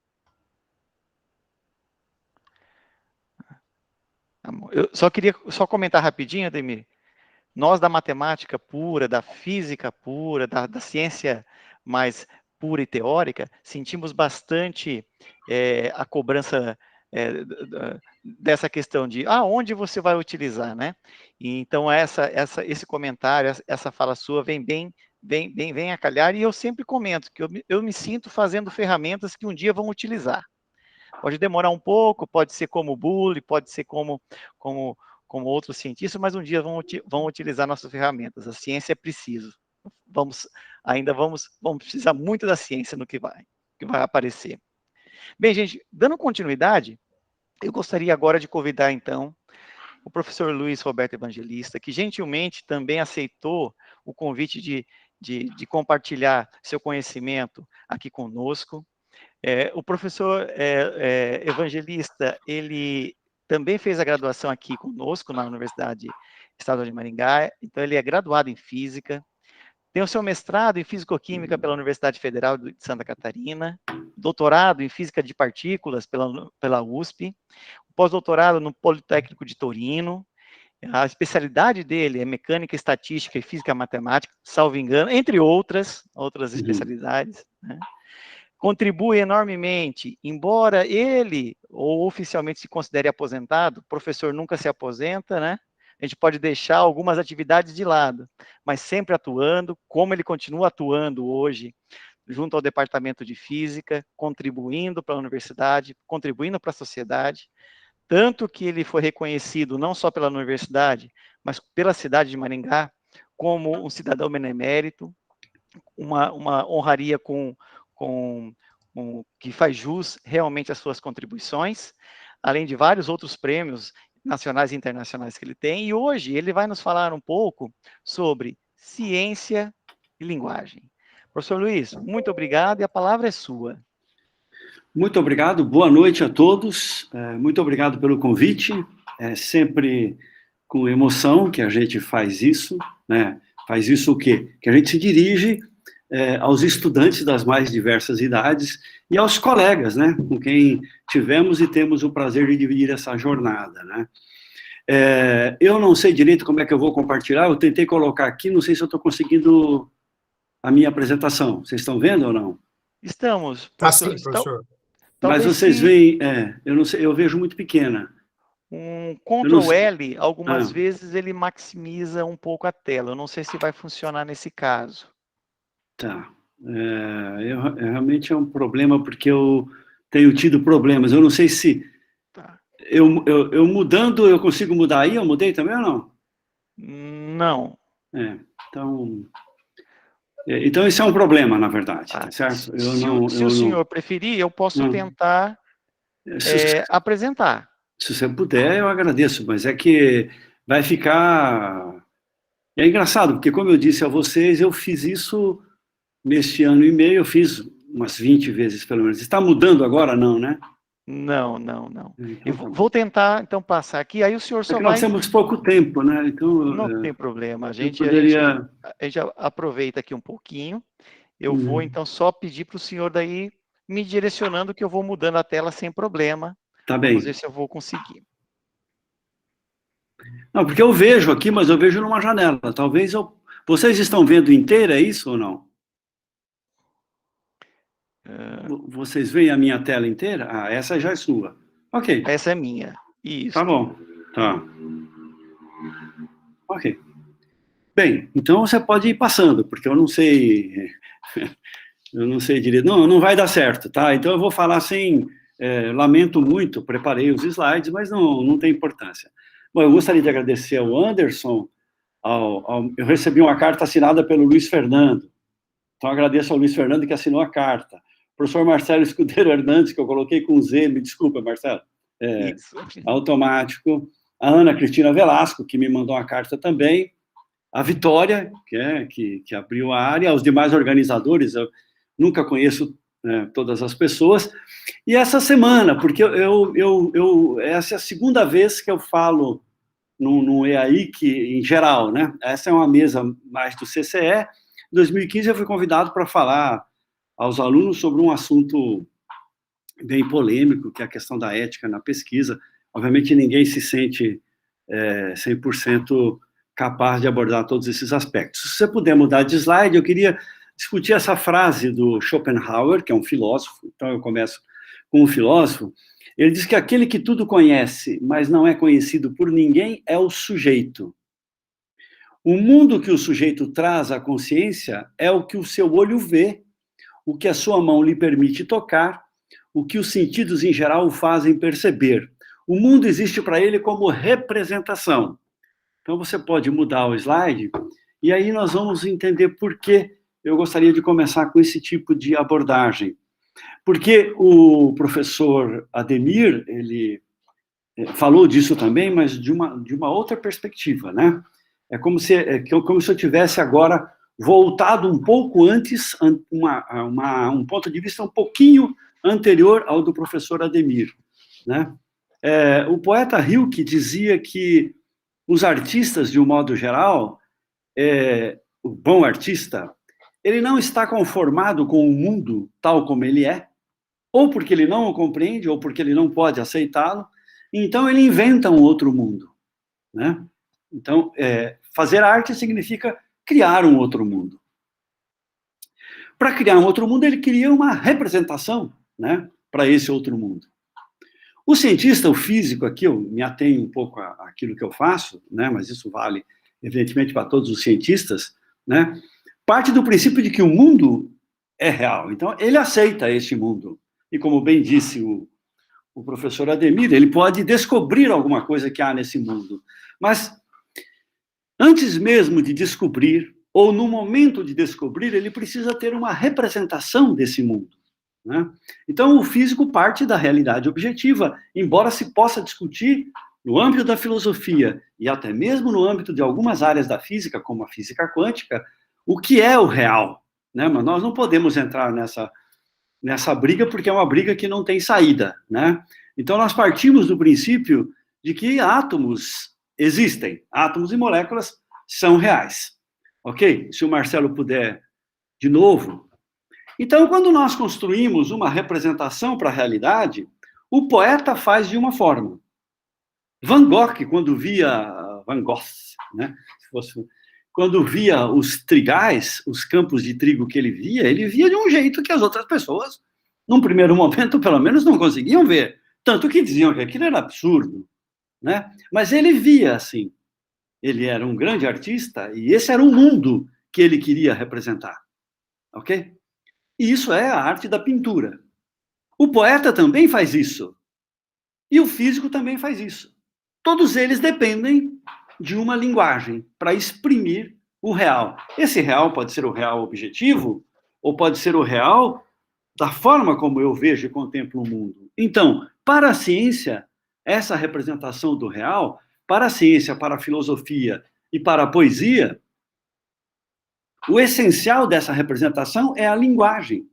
Eu só queria comentar rapidinho, Ademir. Nós da matemática pura, da física pura, da ciência mais pura e teórica, sentimos bastante a cobrança dessa questão de onde você vai utilizar, né? E, então, esse comentário, essa fala sua vem a calhar, e eu sempre comento que eu me sinto fazendo ferramentas que um dia vão utilizar. Pode demorar um pouco, pode ser como o Boole, pode ser como outros cientistas, mas um dia vão utilizar nossas ferramentas. A ciência é preciso. Vamos precisar muito da ciência no que vai aparecer. Bem, gente, dando continuidade, eu gostaria agora de convidar, então, o professor Luiz Roberto Evangelista, que gentilmente também aceitou o convite de compartilhar seu conhecimento aqui conosco. O professor Evangelista, ele também fez a graduação aqui conosco, na Universidade Estadual de Maringá, então ele é graduado em Física, tem o seu mestrado em Físico-Química pela Universidade Federal de Santa Catarina, doutorado em Física de Partículas pela USP, pós-doutorado no Politécnico de Torino, a especialidade dele é Mecânica, Estatística e Física Matemática, salvo engano, entre outras especialidades, né? Contribui enormemente, embora ele, ou oficialmente se considere aposentado, o professor nunca se aposenta, né? A gente pode deixar algumas atividades de lado, mas sempre atuando, como ele continua atuando hoje, junto ao Departamento de Física, contribuindo para a universidade, contribuindo para a sociedade, tanto que ele foi reconhecido não só pela universidade, mas pela cidade de Maringá, como um cidadão benemérito, uma honraria que faz jus realmente às suas contribuições, além de vários outros prêmios nacionais e internacionais que ele tem, e hoje ele vai nos falar um pouco sobre ciência e linguagem. Professor Luiz, muito obrigado, e a palavra é sua. Muito obrigado, boa noite a todos, muito obrigado pelo convite, é sempre com emoção que a gente faz isso, né? Faz isso o quê? Que a gente se dirige aos estudantes das mais diversas idades e aos colegas, né, com quem tivemos e temos o prazer de dividir essa jornada, né. Eu não sei direito como é que eu vou compartilhar, eu tentei colocar aqui, não sei se eu estou conseguindo a minha apresentação. Vocês estão vendo ou não? Estamos. Está sim, professor. Mas vocês veem, eu não sei, eu vejo muito pequena. Um Eu não Ctrl sei. L, algumas Ah, vezes ele maximiza um pouco a tela. Eu não sei se vai funcionar nesse caso. tá. Realmente é um problema, porque eu tenho tido problemas. Eu não sei se Tá. eu mudando, eu consigo mudar aí? Eu mudei também ou não? Não. É, então isso é um problema, na verdade, tá certo? Se o senhor preferir, eu posso não. tentar apresentar. Se você puder, eu agradeço, mas é que vai ficar. É engraçado, porque, como eu disse a vocês, eu fiz isso neste ano e meio, eu fiz umas 20 vezes, pelo menos. Está mudando agora? Não, né? Não, não, não. Eu Então tá bom. vou tentar, então, passar aqui, aí o senhor É só que nós vai... temos pouco tempo, né? Então, Não tem problema, eu a gente poderia. aproveita aqui um pouquinho. Eu vou, Hum, então, só pedir para o senhor daí me direcionando, que eu vou mudando a tela sem problema. tá Vamos ver bem. se eu vou conseguir. Não, porque eu vejo aqui, mas eu vejo numa janela. Talvez eu. Vocês estão vendo inteira, é isso ou não? Vocês veem a minha tela inteira? Ah, essa já é sua. Ok, Essa é minha. tá Isto. bom. Tá. Ok. Bem, então você pode ir passando, porque eu não sei. Eu não sei direito. Não, não vai dar certo, tá? Então eu vou falar sem. Lamento muito, preparei os slides, mas não tem importância. Bom, eu gostaria de agradecer ao Anderson. Eu recebi uma carta assinada pelo Luiz Fernando. Então agradeço ao Luiz Fernando que assinou a carta. O professor Marcelo Escudeiro Hernandes, que eu coloquei com Z, me desculpa, Marcelo. Isso. Automático. A Ana Cristina Velasco, que me mandou uma carta também. A Vitória, que abriu a área. Os demais organizadores, eu nunca conheço todas as pessoas. E essa semana, porque essa é a segunda vez que eu falo no EAIC em geral, né? Essa é uma mesa mais do CCE. Em 2015 eu fui convidado para falar aos alunos sobre um assunto bem polêmico, que é a questão da ética na pesquisa. Obviamente ninguém se sente 100% capaz de abordar todos esses aspectos. Se você puder mudar de slide, eu queria discutir essa frase do Schopenhauer, que é um filósofo. Então eu começo com um filósofo. Ele diz que aquele que tudo conhece, mas não é conhecido por ninguém, é o sujeito. O mundo que o sujeito traz à consciência é o que o seu olho vê, o que a sua mão lhe permite tocar, o que os sentidos em geral o fazem perceber. O mundo existe para ele como representação. Então você pode mudar o slide, e aí nós vamos entender por que eu gostaria de começar com esse tipo de abordagem. Porque o professor Ademir, ele falou disso também, mas de uma outra perspectiva, né? É como se eu tivesse agora voltado um pouco antes, um ponto de vista um pouquinho anterior ao do professor Ademir, né? O poeta Rilke dizia que os artistas, de um modo geral, o bom artista, ele não está conformado com o mundo tal como ele é, ou porque ele não o compreende, ou porque ele não pode aceitá-lo, então ele inventa um outro mundo, né? Então, fazer arte significa criar um outro mundo. Para criar um outro mundo, ele cria uma representação, né, para esse outro mundo. O cientista, o físico, aqui eu me atenho um pouco àquilo que eu faço, né, mas isso vale, evidentemente, para todos os cientistas, né, parte do princípio de que o mundo é real. Então, ele aceita este mundo. E como bem disse o professor Ademir, ele pode descobrir alguma coisa que há nesse mundo. Mas, antes mesmo de descobrir, ou no momento de descobrir, ele precisa ter uma representação desse mundo, né? Então, o físico parte da realidade objetiva, embora se possa discutir no âmbito da filosofia e até mesmo no âmbito de algumas áreas da física, como a física quântica, o que é o real, né? Mas nós não podemos entrar nessa briga, porque é uma briga que não tem saída, né? Então, nós partimos do princípio de que átomos existem, átomos e moléculas são reais. Ok? Se o Marcelo puder, de novo. Então, quando nós construímos uma representação para a realidade, o poeta faz de uma forma. Van Gogh, quando via... Van Gogh, né? Quando via os trigais, os campos de trigo que ele via de um jeito que as outras pessoas, num primeiro momento, pelo menos, não conseguiam ver. Tanto que diziam que aquilo era absurdo, né? Mas ele via assim. Ele era um grande artista e esse era o mundo que ele queria representar, ok? E isso é a arte da pintura. O poeta também faz isso. E o físico também faz isso. Todos eles dependem de uma linguagem para exprimir o real. Esse real pode ser o real objetivo ou pode ser o real da forma como eu vejo e contemplo o mundo. Então, para a ciência, essa representação do real, para a ciência, para a filosofia e para a poesia, o essencial dessa representação é a linguagem.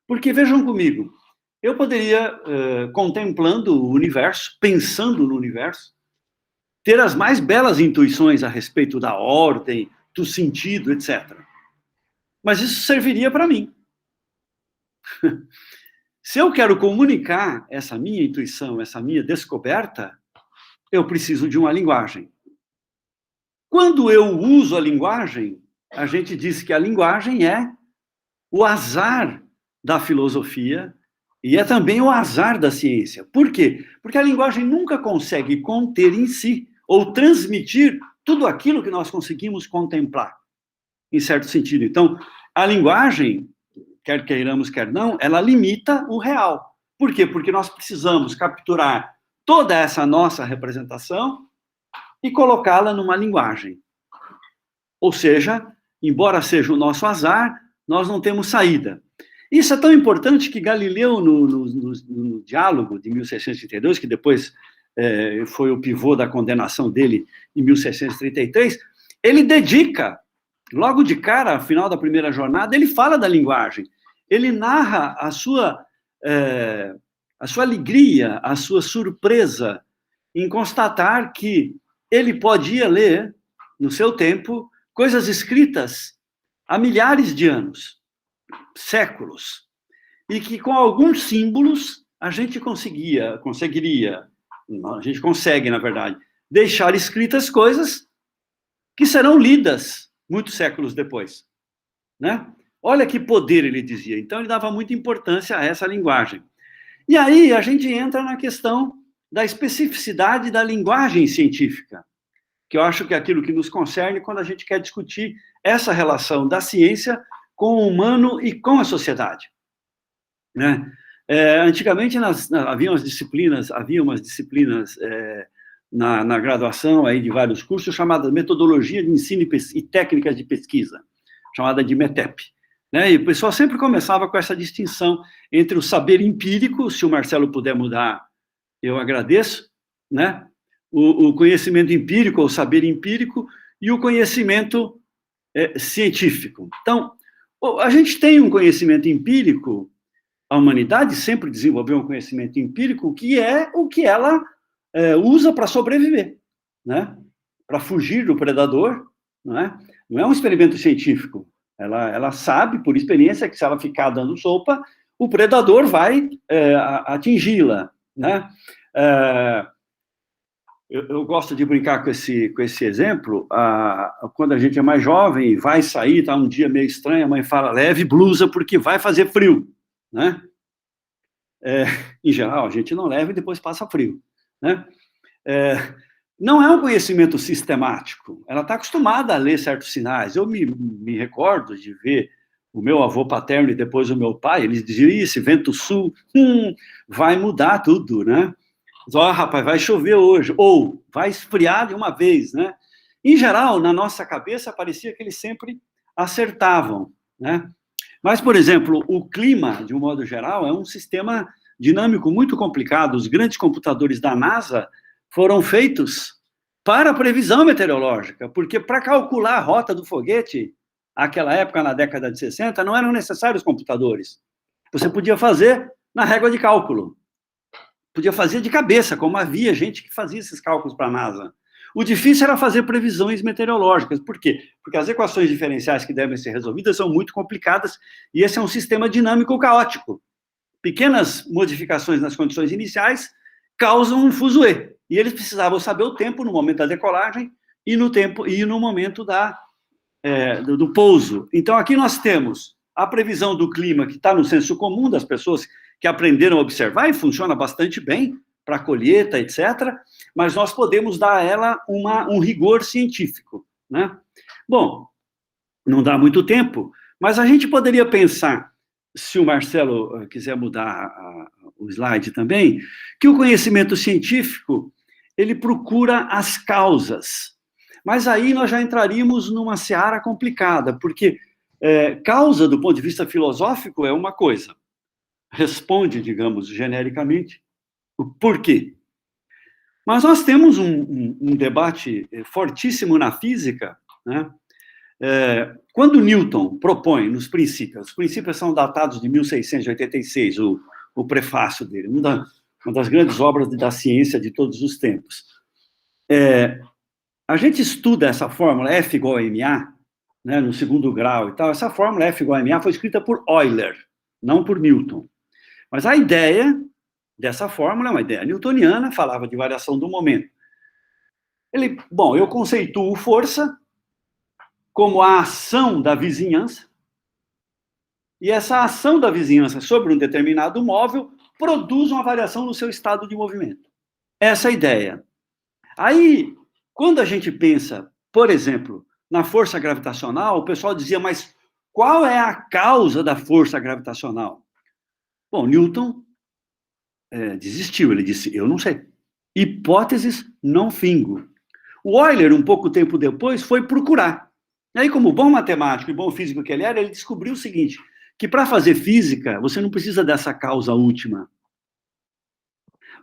Porque, vejam comigo, eu poderia, contemplando o universo, pensando no universo, ter as mais belas intuições a respeito da ordem, do sentido, etc. Mas isso serviria para mim. Se eu quero comunicar essa minha intuição, essa minha descoberta, eu preciso de uma linguagem. Quando eu uso a linguagem, a gente diz que a linguagem é o azar da filosofia e é também o azar da ciência. Por quê? Porque a linguagem nunca consegue conter em si ou transmitir tudo aquilo que nós conseguimos contemplar, em certo sentido. Então, a linguagem, quer queiramos, quer não, ela limita o real. Por quê? Porque nós precisamos capturar toda essa nossa representação e colocá-la numa linguagem. Ou seja, embora seja o nosso azar, nós não temos saída. Isso é tão importante que Galileu, no diálogo de 1632, que depois foi o pivô da condenação dele em 1633, ele dedica, logo de cara, ao final da primeira jornada, ele fala da linguagem. Ele narra a sua alegria, a sua surpresa em constatar que ele podia ler, no seu tempo, coisas escritas há milhares de anos, séculos, e que com alguns símbolos a gente conseguiria, a gente consegue, na verdade, deixar escritas coisas que serão lidas muitos séculos depois, né? Olha que poder, ele dizia. Então, ele dava muita importância a essa linguagem. E aí, a gente entra na questão da especificidade da linguagem científica, que eu acho que é aquilo que nos concerne quando a gente quer discutir essa relação da ciência com o humano e com a sociedade, né? Antigamente, havia umas disciplinas na graduação aí de vários cursos chamadas Metodologia de Ensino e Técnicas de Pesquisa, chamada de METEP, né? E o pessoal sempre começava com essa distinção entre o saber empírico, se o Marcelo puder mudar, eu agradeço, né? O conhecimento empírico, ou saber empírico, e o conhecimento científico. Então, a gente tem um conhecimento empírico, a humanidade sempre desenvolveu um conhecimento empírico, que é o que ela usa para sobreviver, né? Para fugir do predador, não é? Não é um experimento científico. Ela sabe, por experiência, que se ela ficar dando sopa, o predador vai atingi-la, né? Eu gosto de brincar com esse exemplo. Quando a gente é mais jovem, vai sair, está um dia meio estranho, a mãe fala, leve blusa porque vai fazer frio, né? Em geral, a gente não leva e depois passa frio, né? Não é um conhecimento sistemático. Ela está acostumada a ler certos sinais. Eu me recordo de ver o meu avô paterno e depois o meu pai, eles diziam, esse vento sul, vai mudar tudo, né? Rapaz, vai chover hoje, ou vai esfriar de uma vez, né? Em geral, na nossa cabeça, parecia que eles sempre acertavam, né? Mas, por exemplo, o clima, de um modo geral, é um sistema dinâmico muito complicado. Os grandes computadores da NASA foram feitos para a previsão meteorológica, porque para calcular a rota do foguete, naquela época, na década de 60, não eram necessários computadores. Você podia fazer na régua de cálculo. Podia fazer de cabeça, como havia gente que fazia esses cálculos para a NASA. O difícil era fazer previsões meteorológicas. Por quê? Porque as equações diferenciais que devem ser resolvidas são muito complicadas e esse é um sistema dinâmico caótico. Pequenas modificações nas condições iniciais causam um fuzuê. E eles precisavam saber o tempo no momento da decolagem e no momento do pouso. Então, aqui nós temos a previsão do clima que está no senso comum das pessoas que aprenderam a observar e funciona bastante bem, para colheita, etc., mas nós podemos dar a ela um rigor científico, né? Bom, não dá muito tempo, mas a gente poderia pensar, se o Marcelo quiser mudar o slide também, que o conhecimento científico, ele procura as causas. Mas aí nós já entraríamos numa seara complicada, porque causa, do ponto de vista filosófico, é uma coisa. Responde, digamos, genericamente, o porquê. Mas nós temos um debate fortíssimo na física, né? Quando Newton propõe nos princípios, os princípios são datados de 1686, o prefácio dele, uma das grandes obras da ciência de todos os tempos. A gente estuda essa fórmula F igual a ma, né, no segundo grau e tal. Essa fórmula F igual a ma foi escrita por Euler, não por Newton. Mas a ideia dessa fórmula é uma ideia newtoniana, falava de variação do momento. Bom, eu conceituo força como a ação da vizinhança, e essa ação da vizinhança sobre um determinado móvel produz uma variação no seu estado de movimento. Essa é a ideia. Aí, quando a gente pensa, por exemplo, na força gravitacional, o pessoal dizia, mas qual é a causa da força gravitacional? Bom, Newton desistiu, ele disse, eu não sei. Hipóteses não fingo. O Euler, um pouco tempo depois, foi procurar. E aí, como bom matemático e bom físico que ele era, ele descobriu o seguinte, que para fazer física, você não precisa dessa causa última.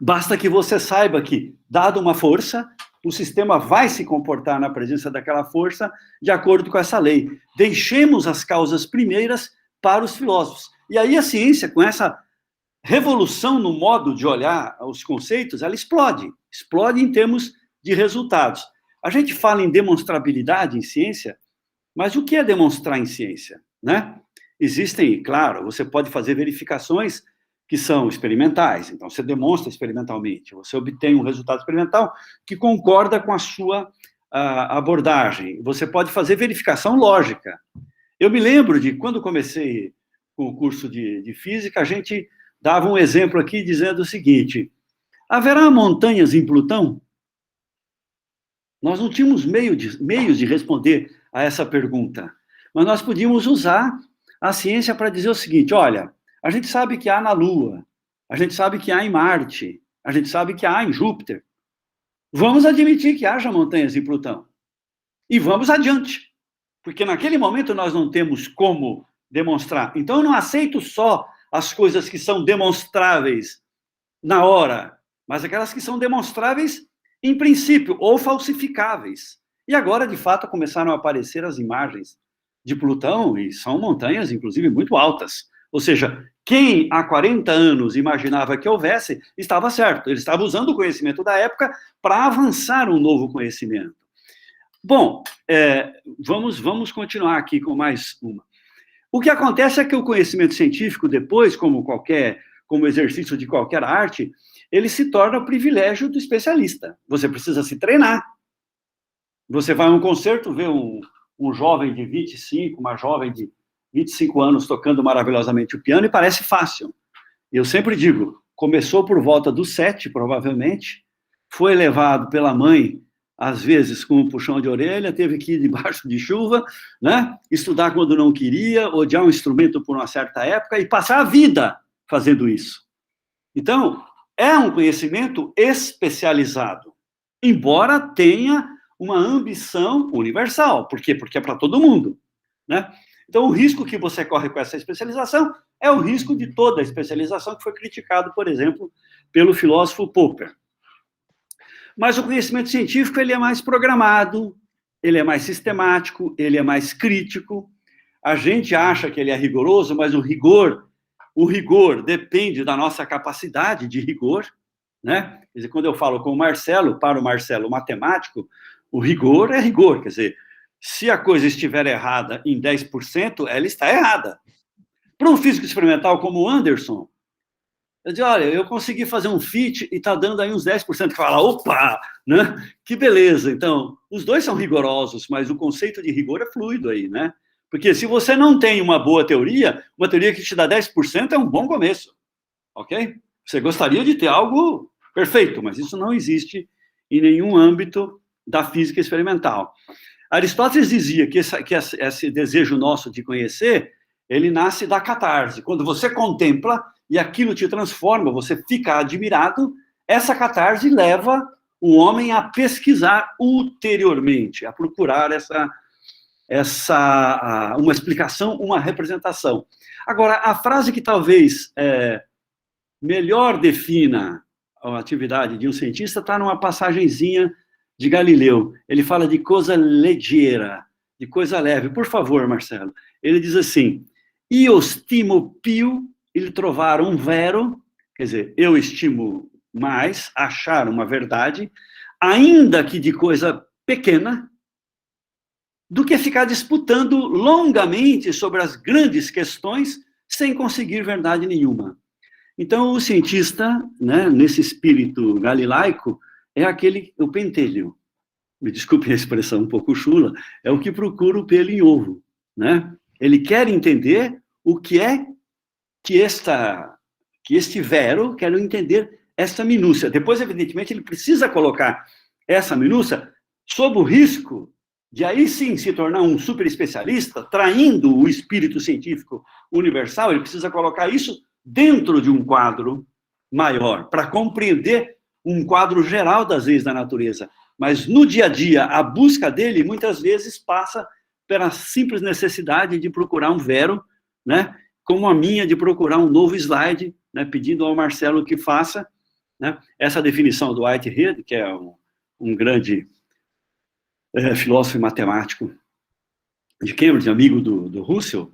Basta que você saiba que, dada uma força, o sistema vai se comportar na presença daquela força de acordo com essa lei. Deixemos as causas primeiras para os filósofos. E aí a ciência, com essa revolução no modo de olhar os conceitos, ela explode. Explode em termos de resultados. A gente fala em demonstrabilidade em ciência, mas o que é demonstrar em ciência, né? Existem, claro, você pode fazer verificações que são experimentais, então você demonstra experimentalmente, você obtém um resultado experimental que concorda com a sua abordagem. Você pode fazer verificação lógica. Eu me lembro de quando comecei com o curso de física, a gente dava um exemplo aqui dizendo o seguinte, haverá montanhas em Plutão? Nós não tínhamos meios de responder a essa pergunta, mas nós podíamos usar a ciência para dizer o seguinte, olha, a gente sabe que há na Lua, a gente sabe que há em Marte, a gente sabe que há em Júpiter. Vamos admitir que haja montanhas em Plutão. E vamos adiante, porque naquele momento nós não temos como demonstrar. Então eu não aceito só as coisas que são demonstráveis na hora, mas aquelas que são demonstráveis em princípio, ou falsificáveis. E agora, de fato, começaram a aparecer as imagens de Plutão, e são montanhas, inclusive, muito altas. Ou seja, quem há 40 anos imaginava que houvesse, estava certo. Ele estava usando o conhecimento da época para avançar um novo conhecimento. Bom, vamos continuar aqui com mais uma. O que acontece é que o conhecimento científico, depois, como exercício de qualquer arte, ele se torna o privilégio do especialista. Você precisa se treinar. Você vai a um concerto, vê um jovem de 25, uma jovem de 25 anos tocando maravilhosamente o piano e parece fácil. Eu sempre digo, começou por volta dos 7, provavelmente, foi levado pela mãe, às vezes com um puxão de orelha, teve que ir debaixo de chuva, né? Estudar quando não queria, odiar um instrumento por uma certa época e passar a vida fazendo isso. Então, é um conhecimento especializado, embora tenha uma ambição universal. Por quê? Porque é para todo mundo, né? Então, o risco que você corre com essa especialização é o risco de toda a especialização que foi criticado, por exemplo, pelo filósofo Popper. Mas o conhecimento científico, ele é mais programado, ele é mais sistemático, ele é mais crítico. A gente acha que ele é rigoroso, mas o rigor depende da nossa capacidade de rigor, né? Quer dizer, quando eu falo com o Marcelo, para o Marcelo matemático, o rigor é rigor, quer dizer, se a coisa estiver errada em 10%, ela está errada. Para um físico experimental como o Anderson, eu digo, olha, eu consegui fazer um fit e está dando aí uns 10%, que fala, opa, né? Que beleza. Então, os dois são rigorosos, mas o conceito de rigor é fluido aí, né? Porque se você não tem uma boa teoria, uma teoria que te dá 10% é um bom começo, ok? Você gostaria de ter algo Perfeito, mas isso não existe em nenhum âmbito da física experimental. Aristóteles dizia que esse desejo nosso de conhecer, ele nasce da catarse. Quando você contempla e aquilo te transforma, você fica admirado, essa catarse leva o homem a pesquisar ulteriormente, a procurar uma explicação, uma representação. Agora, a frase que talvez melhor defina a atividade de um cientista está numa passagenzinha de Galileu. Ele fala de coisa leggera, de coisa leve. Por favor, Marcelo. Ele diz assim: io stimo più il trovare un vero, quer dizer, eu estimo mais achar uma verdade, ainda que de coisa pequena, do que ficar disputando longamente sobre as grandes questões sem conseguir verdade nenhuma. Então, o cientista, né, nesse espírito galilaico, é o pentelho. Me desculpe a expressão um pouco chula, é o que procura o pelo em ovo, né? Ele quer entender o que é que este vero, quer entender essa minúcia. Depois, evidentemente, ele precisa colocar essa minúcia sob o risco de aí sim se tornar um super especialista, traindo o espírito científico universal. Ele precisa colocar isso dentro de um quadro maior, para compreender um quadro geral das leis da natureza. Mas no dia a dia, a busca dele muitas vezes passa pela simples necessidade de procurar um vero, né, como a minha de procurar um novo slide, né, pedindo ao Marcelo que faça, né, essa definição do Whitehead, que é um grande filósofo e matemático de Cambridge, amigo do Russell.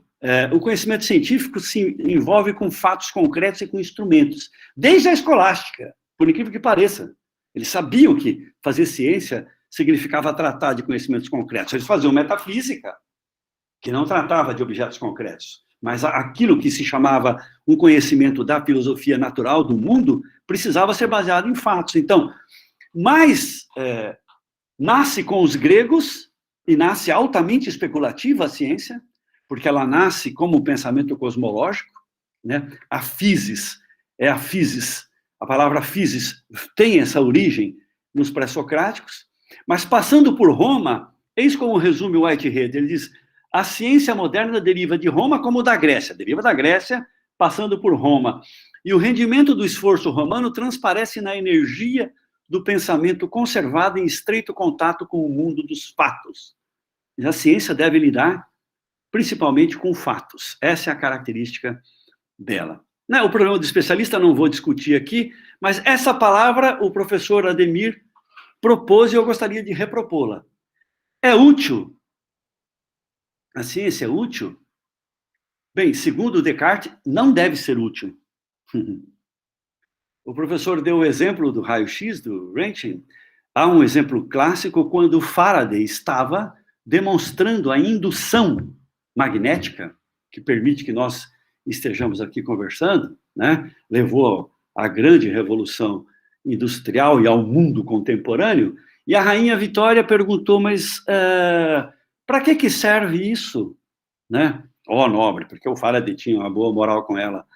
O conhecimento científico se envolve com fatos concretos e com instrumentos, desde a escolástica, por incrível que pareça. Eles sabiam que fazer ciência significava tratar de conhecimentos concretos. Eles faziam metafísica, que não tratava de objetos concretos, mas aquilo que se chamava um conhecimento da filosofia natural do mundo precisava ser baseado em fatos. Então, nasce com os gregos, e nasce altamente especulativa a ciência, porque ela nasce como um pensamento cosmológico, né? A physis é a physis. A palavra physis tem essa origem nos pré-socráticos, mas passando por Roma, eis como resume o Whitehead. Ele diz: a ciência moderna deriva de Roma como da Grécia, deriva da Grécia, passando por Roma. E o rendimento do esforço romano transparece na energia do pensamento conservado em estreito contato com o mundo dos fatos. A ciência deve lidar principalmente com fatos. Essa é a característica dela. O problema do especialista não vou discutir aqui, mas essa palavra o professor Ademir propôs e eu gostaria de repropô-la. É útil? A ciência é útil? Bem, segundo Descartes, não deve ser útil. O professor deu o exemplo do raio-x, do Röntgen. Há um exemplo clássico quando Faraday estava demonstrando a indução magnética, que permite que nós estejamos aqui conversando, né? Levou à grande revolução industrial e ao mundo contemporâneo, e a rainha Vitória perguntou, mas para que serve isso? Né? Nobre, porque o Faraday tinha uma boa moral com ela.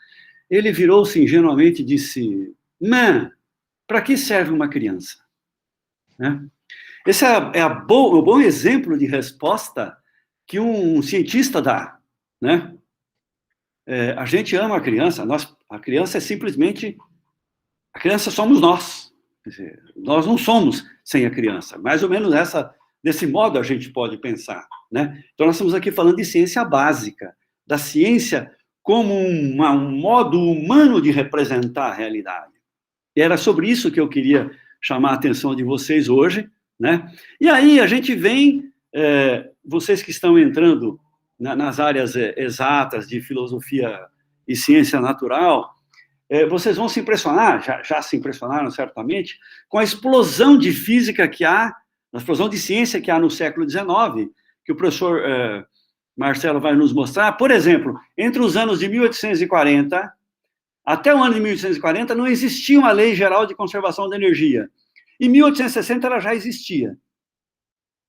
Ele virou-se ingenuamente e disse: para que serve uma criança? Né? Esse é o bom exemplo de resposta que um cientista dá, né? A gente ama a criança, a criança é simplesmente... A criança somos nós. Quer dizer, nós não somos sem a criança. Mais ou menos desse modo a gente pode pensar, né? Então, nós estamos aqui falando de ciência básica, da ciência como um modo humano de representar a realidade. E era sobre isso que eu queria chamar a atenção de vocês hoje, né? E aí a gente vem... vocês que estão entrando nas áreas exatas de filosofia e ciência natural, vocês vão se impressionar, já se impressionaram certamente, com a explosão de física que há, a explosão de ciência que há no século XIX, que o professor Marcelo vai nos mostrar. Por exemplo, entre os anos de 1840 até o ano de 1840 não existia uma lei geral de conservação da energia. Em 1860 ela já existia.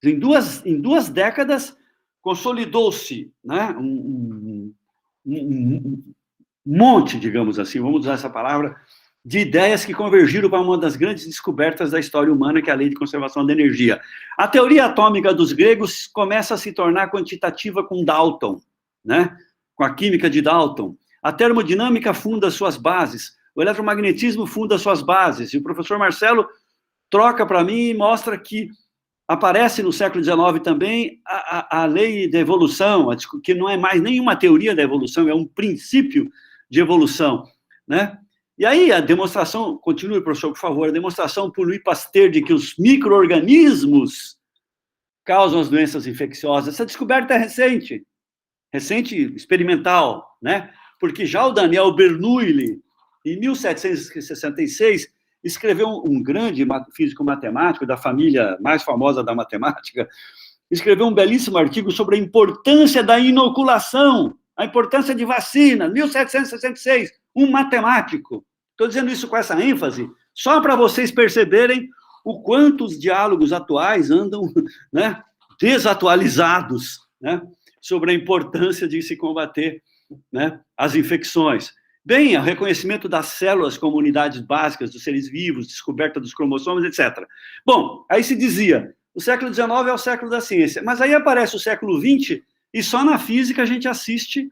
Em duas décadas, consolidou-se, né, um monte, digamos assim, vamos usar essa palavra, de ideias que convergiram para uma das grandes descobertas da história humana, que é a lei de conservação da energia. A teoria atômica dos gregos começa a se tornar quantitativa com Dalton, né? Com a química de Dalton. A termodinâmica funda suas bases, o eletromagnetismo funda suas bases, e o professor Marcelo troca para mim e mostra que aparece no século XIX também a lei da evolução, que não é mais nenhuma teoria da evolução, é um princípio de evolução, né? E aí a demonstração, continue, professor, por favor, a demonstração por Louis Pasteur de que os micro-organismos causam as doenças infecciosas. Essa descoberta é recente experimental, né? Porque já o Daniel Bernoulli, em 1766, escreveu um grande físico matemático da família mais famosa da matemática, escreveu um belíssimo artigo sobre a importância da inoculação, a importância de vacina, 1766, um matemático. Estou dizendo isso com essa ênfase, só para vocês perceberem o quanto os diálogos atuais andam, né, desatualizados, né, sobre a importância de se combater, né, as infecções. Bem, o reconhecimento das células como unidades básicas dos seres vivos, descoberta dos cromossomos, etc. Bom, aí se dizia, o século XIX é o século da ciência, mas aí aparece o século XX e só na física a gente assiste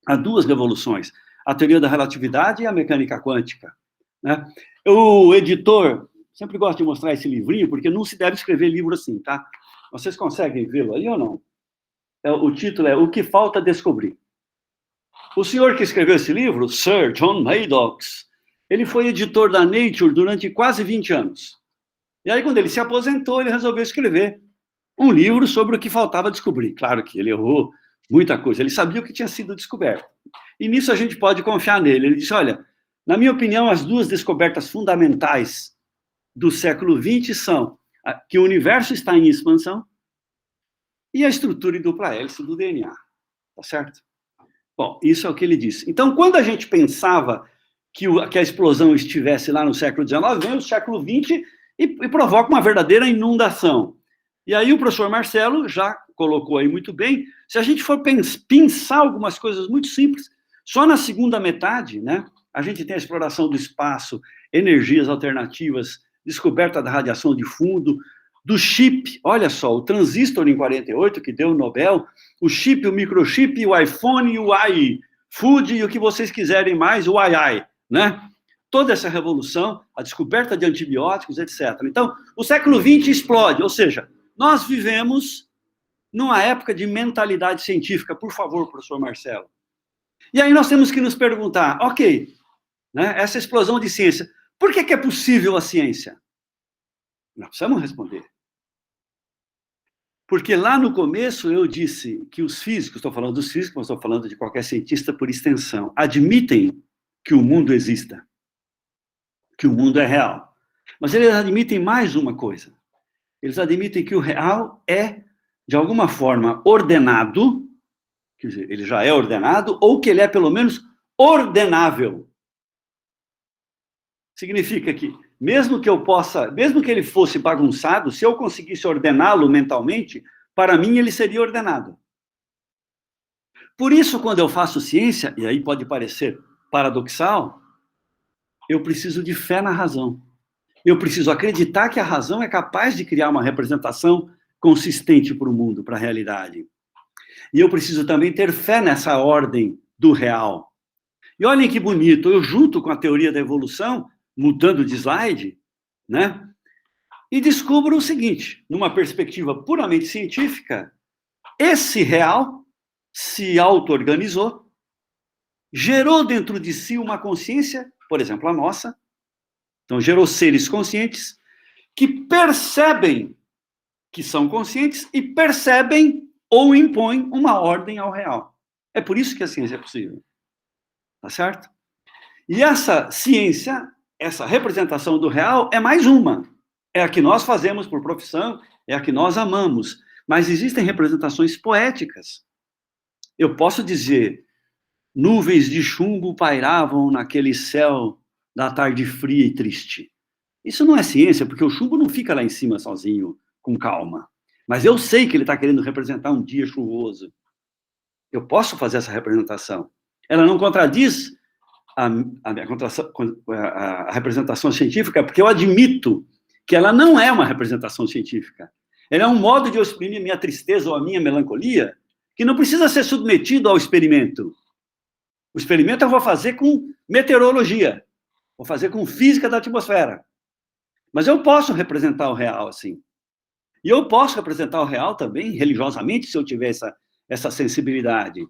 a duas revoluções, a teoria da relatividade e a mecânica quântica, né? O editor, sempre gosto de mostrar esse livrinho, porque não se deve escrever livro assim, tá? Vocês conseguem vê-lo aí ou não? O título é O que Falta Descobrir. O senhor que escreveu esse livro, Sir John Maddox, ele foi editor da Nature durante quase 20 anos. E aí, quando ele se aposentou, ele resolveu escrever um livro sobre o que faltava descobrir. Claro que ele errou muita coisa, ele sabia o que tinha sido descoberto. E nisso a gente pode confiar nele. Ele disse, olha, na minha opinião, as duas descobertas fundamentais do século XX são que o universo está em expansão e a estrutura em dupla hélice do DNA. Tá certo? Bom, isso é o que ele disse. Então, quando a gente pensava que a explosão estivesse lá no século XIX, vem o século XX e provoca uma verdadeira inundação. E aí o professor Marcelo já colocou aí muito bem, se a gente for pensar algumas coisas muito simples, só na segunda metade, né, a gente tem a exploração do espaço, energias alternativas, descoberta da radiação de fundo, do chip, olha só, o transistor em 48, que deu o Nobel, o chip, o microchip, o iPhone, o iFood e o que vocês quiserem mais, o AI, né? Toda essa revolução, a descoberta de antibióticos, etc. Então, o século XX explode, ou seja, nós vivemos numa época de mentalidade científica, por favor, professor Marcelo. E aí nós temos que nos perguntar, ok, né, essa explosão de ciência, por que é possível a ciência? Nós precisamos responder. Porque lá no começo eu disse que os físicos, estou falando dos físicos, mas estou falando de qualquer cientista por extensão, admitem que o mundo exista, que o mundo é real. Mas eles admitem mais uma coisa. Eles admitem que o real é, de alguma forma, ordenado, quer dizer, ele já é ordenado, ou que ele é, pelo menos, ordenável. Significa que, mesmo que ele fosse bagunçado, se eu conseguisse ordená-lo mentalmente, para mim ele seria ordenado. Por isso, quando eu faço ciência, e aí pode parecer paradoxal, eu preciso de fé na razão. Eu preciso acreditar que a razão é capaz de criar uma representação consistente para o mundo, para a realidade. E eu preciso também ter fé nessa ordem do real. E olhem que bonito, eu junto com a teoria da evolução, mudando de slide, né? E descubro o seguinte, numa perspectiva puramente científica, esse real se auto-organizou, gerou dentro de si uma consciência, por exemplo, a nossa, então gerou seres conscientes que percebem que são conscientes e percebem ou impõem uma ordem ao real. É por isso que a ciência é possível. Tá certo? E essa ciência, essa representação do real é mais uma. É a que nós fazemos por profissão, é a que nós amamos. Mas existem representações poéticas. Eu posso dizer, nuvens de chumbo pairavam naquele céu da tarde fria e triste. Isso não é ciência, porque o chumbo não fica lá em cima sozinho, com calma. Mas eu sei que ele está querendo representar um dia chuvoso. Eu posso fazer essa representação. Ela não contradiz a representação científica, porque eu admito que ela não é uma representação científica. Ela é um modo de eu exprimir minha tristeza ou a minha melancolia, que não precisa ser submetido ao experimento. O experimento eu vou fazer com meteorologia, vou fazer com física da atmosfera. Mas eu posso representar o real assim. E eu posso representar o real também, religiosamente, se eu tiver essa sensibilidade,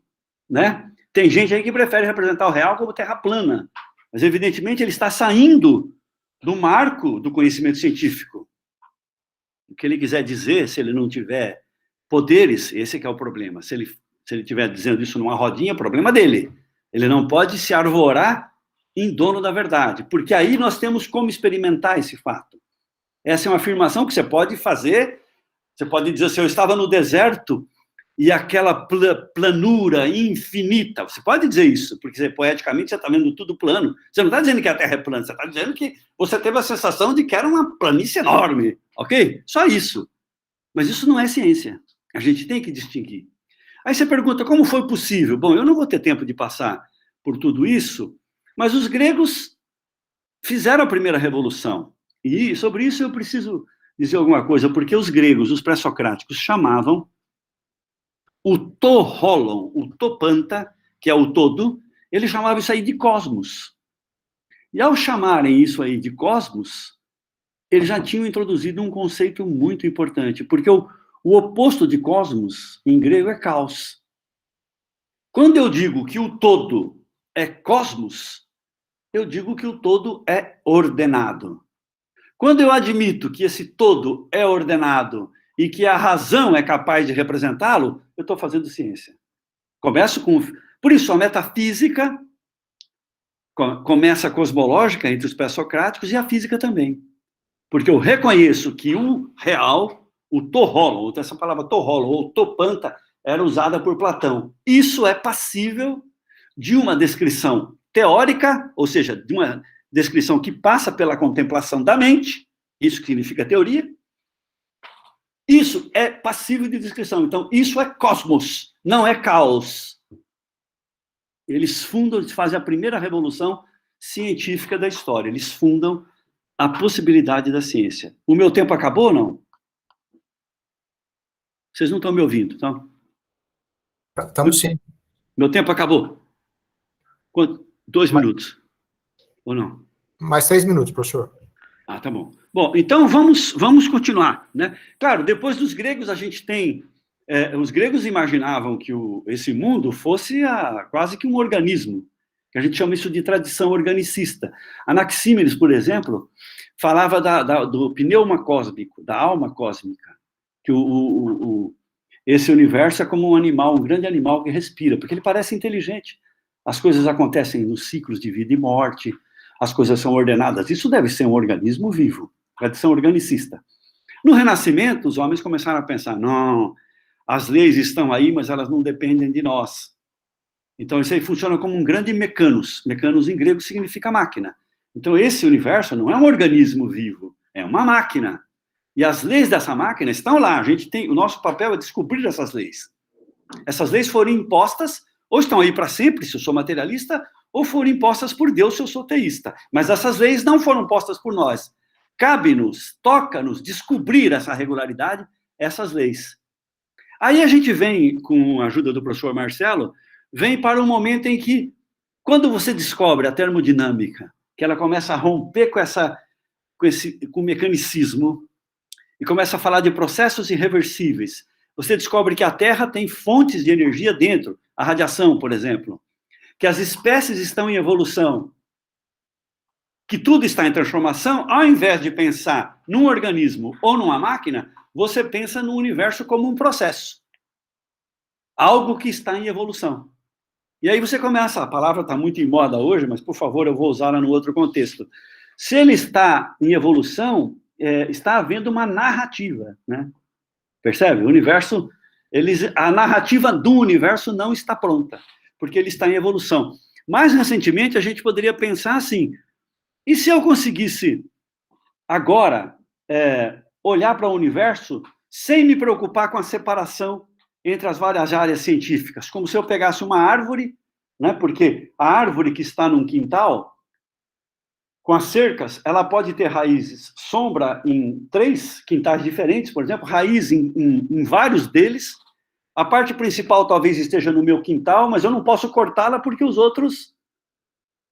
né? Tem gente aí que prefere representar o real como terra plana, mas, evidentemente, ele está saindo do marco do conhecimento científico. O que ele quiser dizer, se ele não tiver poderes, esse que é o problema. Se ele estiver dizendo isso numa rodinha, é problema dele. Ele não pode se arvorar em dono da verdade, porque aí nós temos como experimentar esse fato. Essa é uma afirmação que você pode fazer, você pode dizer assim, eu estava no deserto e aquela planura infinita, você pode dizer isso, porque poeticamente você está vendo tudo plano, você não está dizendo que a Terra é plana, você está dizendo que você teve a sensação de que era uma planície enorme, ok? Só isso. Mas isso não é ciência, a gente tem que distinguir. Aí você pergunta, como foi possível? Bom, eu não vou ter tempo de passar por tudo isso, mas os gregos fizeram a primeira revolução. E sobre isso eu preciso dizer alguma coisa, porque os gregos, os pré-socráticos, chamavam o to holon, o to panta, que é o todo, eles chamavam isso aí de cosmos. E ao chamarem isso aí de cosmos, eles já tinham introduzido um conceito muito importante, porque o oposto de cosmos, em grego, é caos. Quando eu digo que o todo é cosmos, eu digo que o todo é ordenado. Quando eu admito que esse todo é ordenado e que a razão é capaz de representá-lo, eu estou fazendo ciência. Começo com... Por isso, a metafísica começa a cosmológica entre os pré-socráticos e a física também. Porque eu reconheço que o real, o to holon, essa palavra to holon, ou to panta, era usada por Platão. Isso é passível de uma descrição teórica, ou seja, de uma descrição que passa pela contemplação da mente, isso que significa teoria. Isso é passível de descrição. Então, isso é cosmos, não é caos. Eles fazem a primeira revolução científica da história. Eles fundam a possibilidade da ciência. O meu tempo acabou ou não? Vocês não estão me ouvindo, então? Estamos sim. Meu tempo acabou? Quanto? 2 minutos. Ou não? Mais 6 minutos, professor. Ah, tá bom. Bom, então vamos continuar, né? Claro, depois dos gregos a gente tem... os gregos imaginavam que esse mundo fosse quase que um organismo, que a gente chama isso de tradição organicista. Anaxímenes, por exemplo, falava do pneuma cósmico, da alma cósmica, que esse universo é como um animal, um grande animal que respira, porque ele parece inteligente. As coisas acontecem nos ciclos de vida e morte, as coisas são ordenadas. Isso deve ser um organismo vivo, tradição organicista. No Renascimento, os homens começaram a pensar, não, as leis estão aí, mas elas não dependem de nós. Então, isso aí funciona como um grande mecanos. Mecanos em grego significa máquina. Então, esse universo não é um organismo vivo, é uma máquina. E as leis dessa máquina estão lá. O nosso papel é descobrir essas leis. Essas leis foram impostas, ou estão aí para sempre, se eu sou materialista, ou foram impostas por Deus, se eu sou teísta. Mas essas leis não foram postas por nós. Cabe-nos, toca-nos descobrir essa regularidade, essas leis. Aí a gente vem, com a ajuda do professor Marcelo, vem para um momento em que, quando você descobre a termodinâmica, que ela começa a romper com o mecanicismo, e começa a falar de processos irreversíveis, você descobre que a Terra tem fontes de energia dentro, a radiação, por exemplo, que as espécies estão em evolução, que tudo está em transformação, ao invés de pensar num organismo ou numa máquina, você pensa no universo como um processo. Algo que está em evolução. E aí você começa, a palavra está muito em moda hoje, mas, por favor, eu vou usá-la no outro contexto. Se ele está em evolução, está havendo uma narrativa, né? Percebe? O universo, a narrativa do universo não está pronta, porque ele está em evolução. Mais recentemente, a gente poderia pensar assim, e se eu conseguisse, agora, olhar para o universo sem me preocupar com a separação entre as várias áreas científicas, como se eu pegasse uma árvore né? Porque a árvore que está num quintal, com as cercas, ela pode ter raízes sombra em 3 quintais diferentes, por exemplo, raiz em vários deles. A parte principal talvez esteja no meu quintal, mas eu não posso cortá-la porque os outros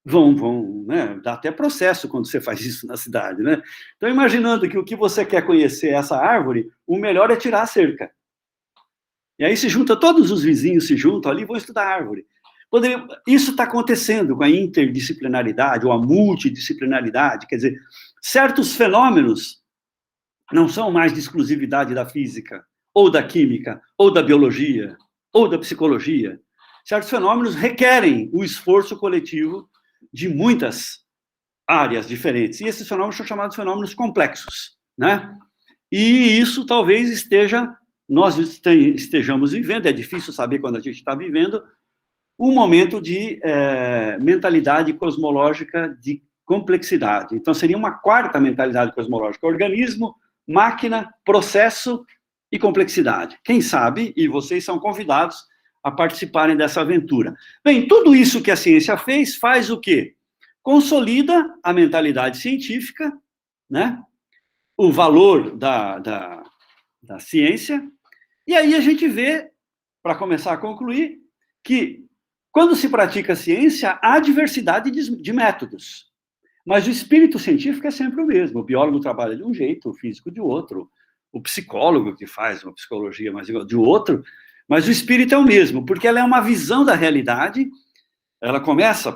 vão, né? Dá até processo quando você faz isso na cidade, né? Então, imaginando que o que você quer conhecer é essa árvore, o melhor é tirar a cerca. E aí se junta, todos os vizinhos se juntam ali e vão estudar a árvore. Isso está acontecendo com a interdisciplinaridade ou a multidisciplinaridade, quer dizer, certos fenômenos não são mais de exclusividade da física, ou da química, ou da biologia, ou da psicologia. Certos fenômenos requerem o esforço coletivo de muitas áreas diferentes. E esses fenômenos são chamados de fenômenos complexos, né? E isso talvez nós estejamos vivendo, é difícil saber quando a gente está vivendo, um momento de mentalidade cosmológica de complexidade. Então, seria uma 4ª mentalidade cosmológica: organismo, máquina, processo e complexidade. Quem sabe, e vocês são convidados a participarem dessa aventura. Bem, tudo isso que a ciência faz o quê? Consolida a mentalidade científica, né? O valor da ciência, e aí a gente vê, para começar a concluir, que quando se pratica ciência, há diversidade de métodos, mas o espírito científico é sempre o mesmo. O biólogo trabalha de um jeito, o físico de outro, o psicólogo que faz uma psicologia mais igual de outro, mas o espírito é o mesmo, porque ela é uma visão da realidade. Ela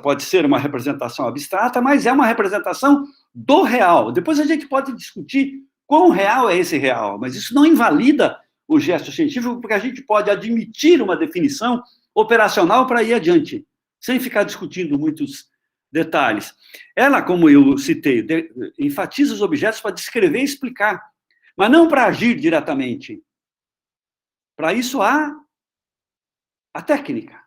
pode ser uma representação abstrata, mas é uma representação do real. Depois a gente pode discutir quão real é esse real, mas isso não invalida o gesto científico, porque a gente pode admitir uma definição operacional para ir adiante, sem ficar discutindo muitos detalhes. Ela, como eu citei, enfatiza os objetos para descrever e explicar, mas não para agir diretamente. Para isso há a técnica,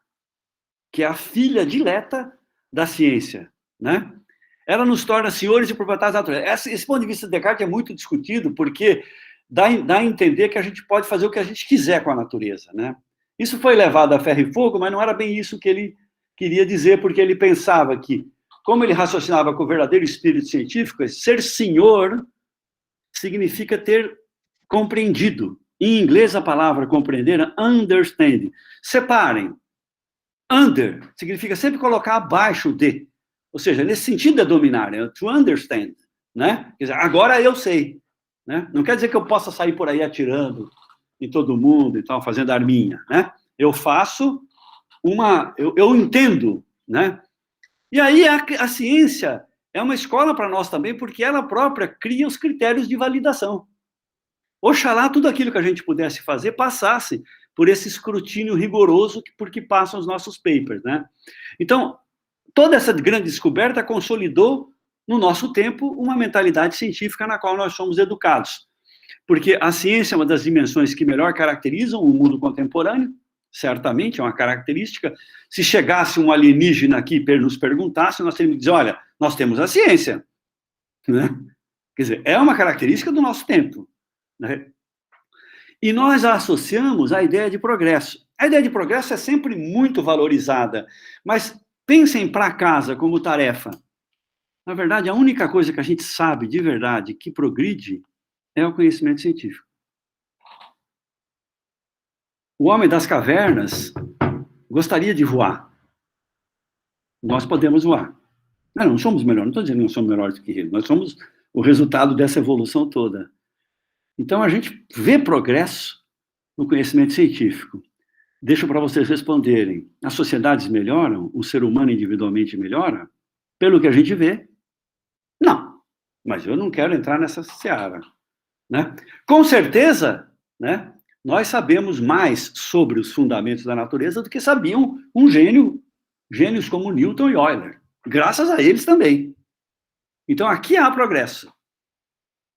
que é a filha dileta da ciência, né? Ela nos torna senhores e proprietários da natureza. Esse ponto de vista de Descartes é muito discutido, porque dá a entender que a gente pode fazer o que a gente quiser com a natureza, né? Isso foi levado a ferro e fogo, mas não era bem isso que ele queria dizer, porque ele pensava que, como ele raciocinava com o verdadeiro espírito científico, ser senhor significa ter compreendido. Em inglês, a palavra compreender é understand. Separem. Under significa sempre colocar abaixo de. Ou seja, nesse sentido é dominar, é to understand, né? Quer dizer, agora eu sei, né? Não quer dizer que eu possa sair por aí atirando em todo mundo e tal, fazendo arminha, né? Eu faço eu entendo, né? E aí a ciência é uma escola para nós também, porque ela própria cria os critérios de validação. Oxalá tudo aquilo que a gente pudesse fazer passasse por esse escrutínio rigoroso por que passam os nossos papers, né? Então, toda essa grande descoberta consolidou, no nosso tempo, uma mentalidade científica na qual nós somos educados. Porque a ciência é uma das dimensões que melhor caracterizam o mundo contemporâneo, certamente, é uma característica. Se chegasse um alienígena aqui e nos perguntasse, nós teríamos que dizer, olha, nós temos a ciência, né? Quer dizer, é uma característica do nosso tempo, né? E nós a associamos à ideia de progresso. A ideia de progresso é sempre muito valorizada, mas pensem para casa como tarefa. Na verdade, a única coisa que a gente sabe de verdade que progride é o conhecimento científico. O homem das cavernas gostaria de voar. Nós podemos voar. Não somos melhores, não estou dizendo que não somos melhores do que ele, nós somos o resultado dessa evolução toda. Então, a gente vê progresso no conhecimento científico. Deixo para vocês responderem. As sociedades melhoram? O ser humano individualmente melhora? Pelo que a gente vê, não. Mas eu não quero entrar nessa seara, né? Com certeza, né, nós sabemos mais sobre os fundamentos da natureza do que sabiam gênios como Newton e Euler. Graças a eles também. Então, aqui há progresso.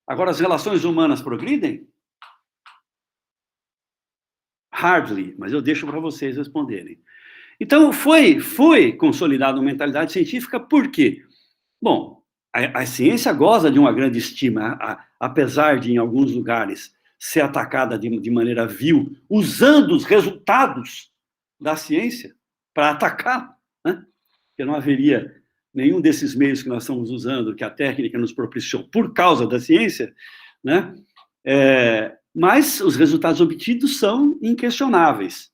Agora, as relações humanas progridem? Hardly, mas eu deixo para vocês responderem. Então, foi consolidada uma mentalidade científica, por quê? Bom, a ciência goza de uma grande estima, apesar de, em alguns lugares, ser atacada de maneira vil, usando os resultados da ciência para atacar né? Porque não haveria nenhum desses meios que nós estamos usando, que a técnica nos propiciou por causa da ciência, né? Mas os resultados obtidos são inquestionáveis.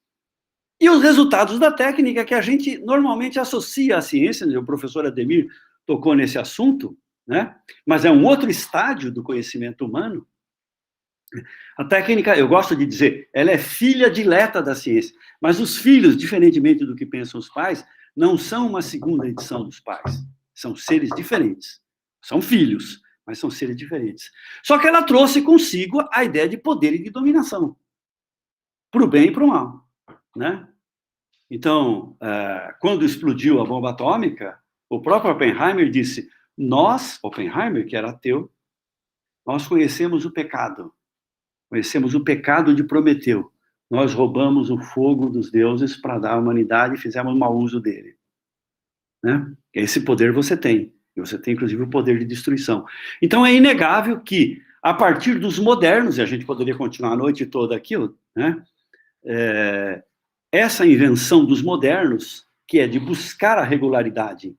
E os resultados da técnica que a gente normalmente associa à ciência, né? O professor Ademir tocou nesse assunto, né? Mas é um outro estágio do conhecimento humano. A técnica, eu gosto de dizer, ela é filha dileta da ciência, mas os filhos, diferentemente do que pensam os pais, não são uma segunda edição dos pais, são seres diferentes, são filhos, mas são seres diferentes. Só que ela trouxe consigo a ideia de poder e de dominação, para o bem e para o mal, né? Então, quando explodiu a bomba atômica, o próprio Oppenheimer disse, nós, Oppenheimer, que era ateu, nós conhecemos o pecado de Prometeu. Nós roubamos o fogo dos deuses para dar à humanidade e fizemos mau uso dele. Né? Esse poder você tem. E você tem, inclusive, o poder de destruição. Então, é inegável que, a partir dos modernos, e a gente poderia continuar a noite toda aqui, né? Essa invenção dos modernos, que é de buscar a regularidade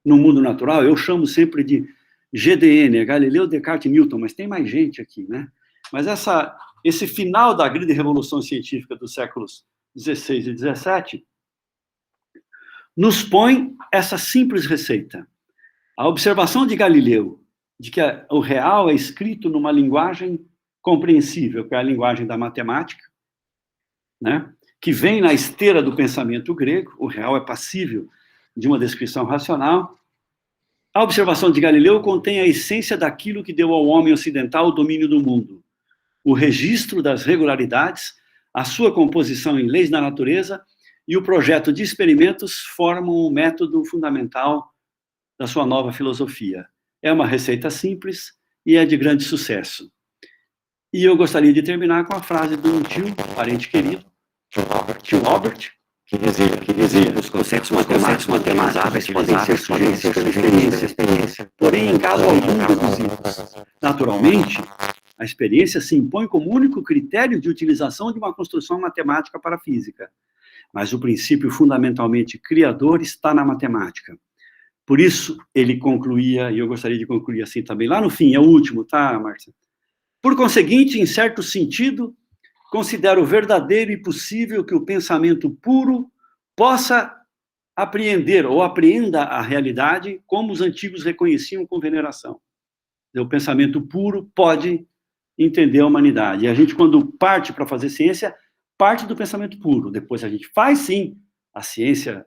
no mundo natural, eu chamo sempre de GDN, Galileu, Descartes e Newton, mas tem mais gente aqui, né? Mas esse final da grande revolução científica dos séculos XVI e XVII nos põe essa simples receita. A observação de Galileu de que o real é escrito numa linguagem compreensível, que é a linguagem da matemática, né? Que vem na esteira do pensamento grego, o real é passível de uma descrição racional. A observação de Galileu contém a essência daquilo que deu ao homem ocidental o domínio do mundo. O registro das regularidades, a sua composição em leis da natureza e o projeto de experimentos formam o método fundamental da sua nova filosofia. É uma receita simples e é de grande sucesso. E eu gostaria de terminar com a frase de um tio, parente querido, tio Robert, que dizia, os conceitos materializáveis podem ser sugeridos pela experiência, porém em caso algum deduzidos. Naturalmente, a experiência se impõe como único critério de utilização de uma construção matemática para a física, mas o princípio fundamentalmente criador está na matemática. Por isso, ele concluía, e eu gostaria de concluir assim também, lá no fim, é o último, tá, Márcia? Por conseguinte, em certo sentido, considero verdadeiro e possível que o pensamento puro possa apreender ou apreenda a realidade como os antigos reconheciam com veneração. O pensamento puro pode entender a humanidade. E a gente, quando parte para fazer ciência, parte do pensamento puro. Depois a gente faz, sim, a ciência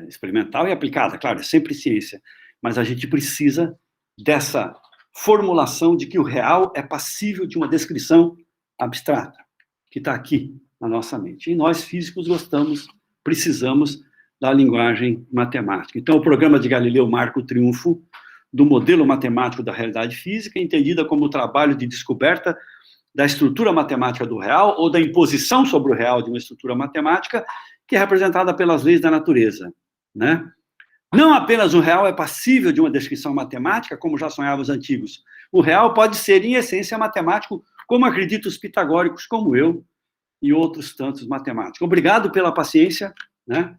experimental e aplicada. Claro, é sempre ciência. Mas a gente precisa dessa formulação de que o real é passível de uma descrição abstrata, que está aqui na nossa mente. E nós, físicos, precisamos da linguagem matemática. Então, o programa de Galileu marca o triunfo do modelo matemático da realidade física, entendida como o trabalho de descoberta da estrutura matemática do real, ou da imposição sobre o real de uma estrutura matemática, que é representada pelas leis da natureza, né? Não apenas o real é passível de uma descrição matemática, como já sonhavam os antigos. O real pode ser, em essência, matemático, como acreditam os pitagóricos, como eu, e outros tantos matemáticos. Obrigado pela paciência, né?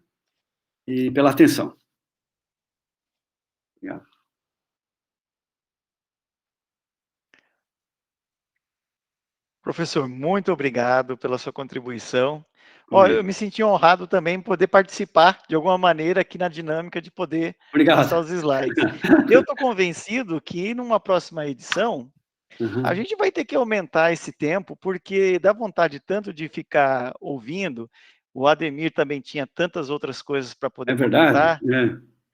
E pela atenção. Obrigado. Professor, muito obrigado pela sua contribuição. Eu me senti honrado também em poder participar, de alguma maneira, aqui na dinâmica de poder passar os slides. Eu estou convencido que, numa próxima edição, a gente vai ter que aumentar esse tempo, porque dá vontade tanto de ficar ouvindo, o Ademir também tinha tantas outras coisas para poder comentar,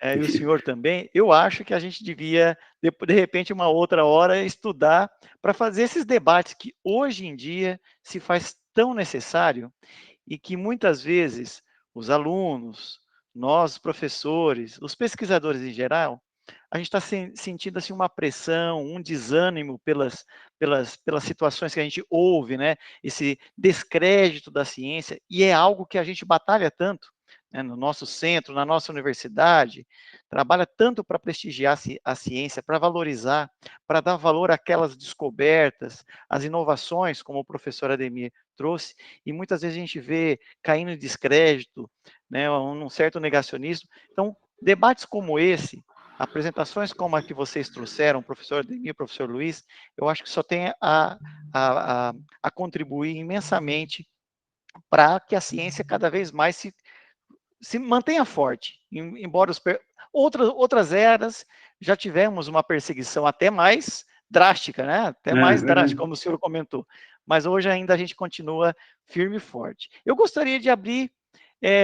e o senhor também. Eu acho que a gente devia, de repente, uma outra hora, estudar para fazer esses debates que hoje em dia se faz tão necessário e que muitas vezes os alunos, nós professores, os pesquisadores em geral, a gente está sentindo assim uma pressão, um desânimo pelas situações que a gente ouve, né? Esse descrédito da ciência, e é algo que a gente batalha tanto né, no nosso centro, na nossa universidade, trabalha tanto para prestigiar a ciência, para valorizar, para dar valor àquelas descobertas, às inovações, como o professor Ademir trouxe, e muitas vezes a gente vê caindo em descrédito, né, um certo negacionismo. Então, debates como esse, apresentações como a que vocês trouxeram, professor Ademir, professor Luiz, eu acho que só tem a contribuir imensamente para que a ciência cada vez mais se mantenha forte, embora outras eras já tivemos uma perseguição até mais drástica, né? Até mais drástica, como o senhor comentou. Mas hoje ainda a gente continua firme e forte. Eu gostaria de abrir,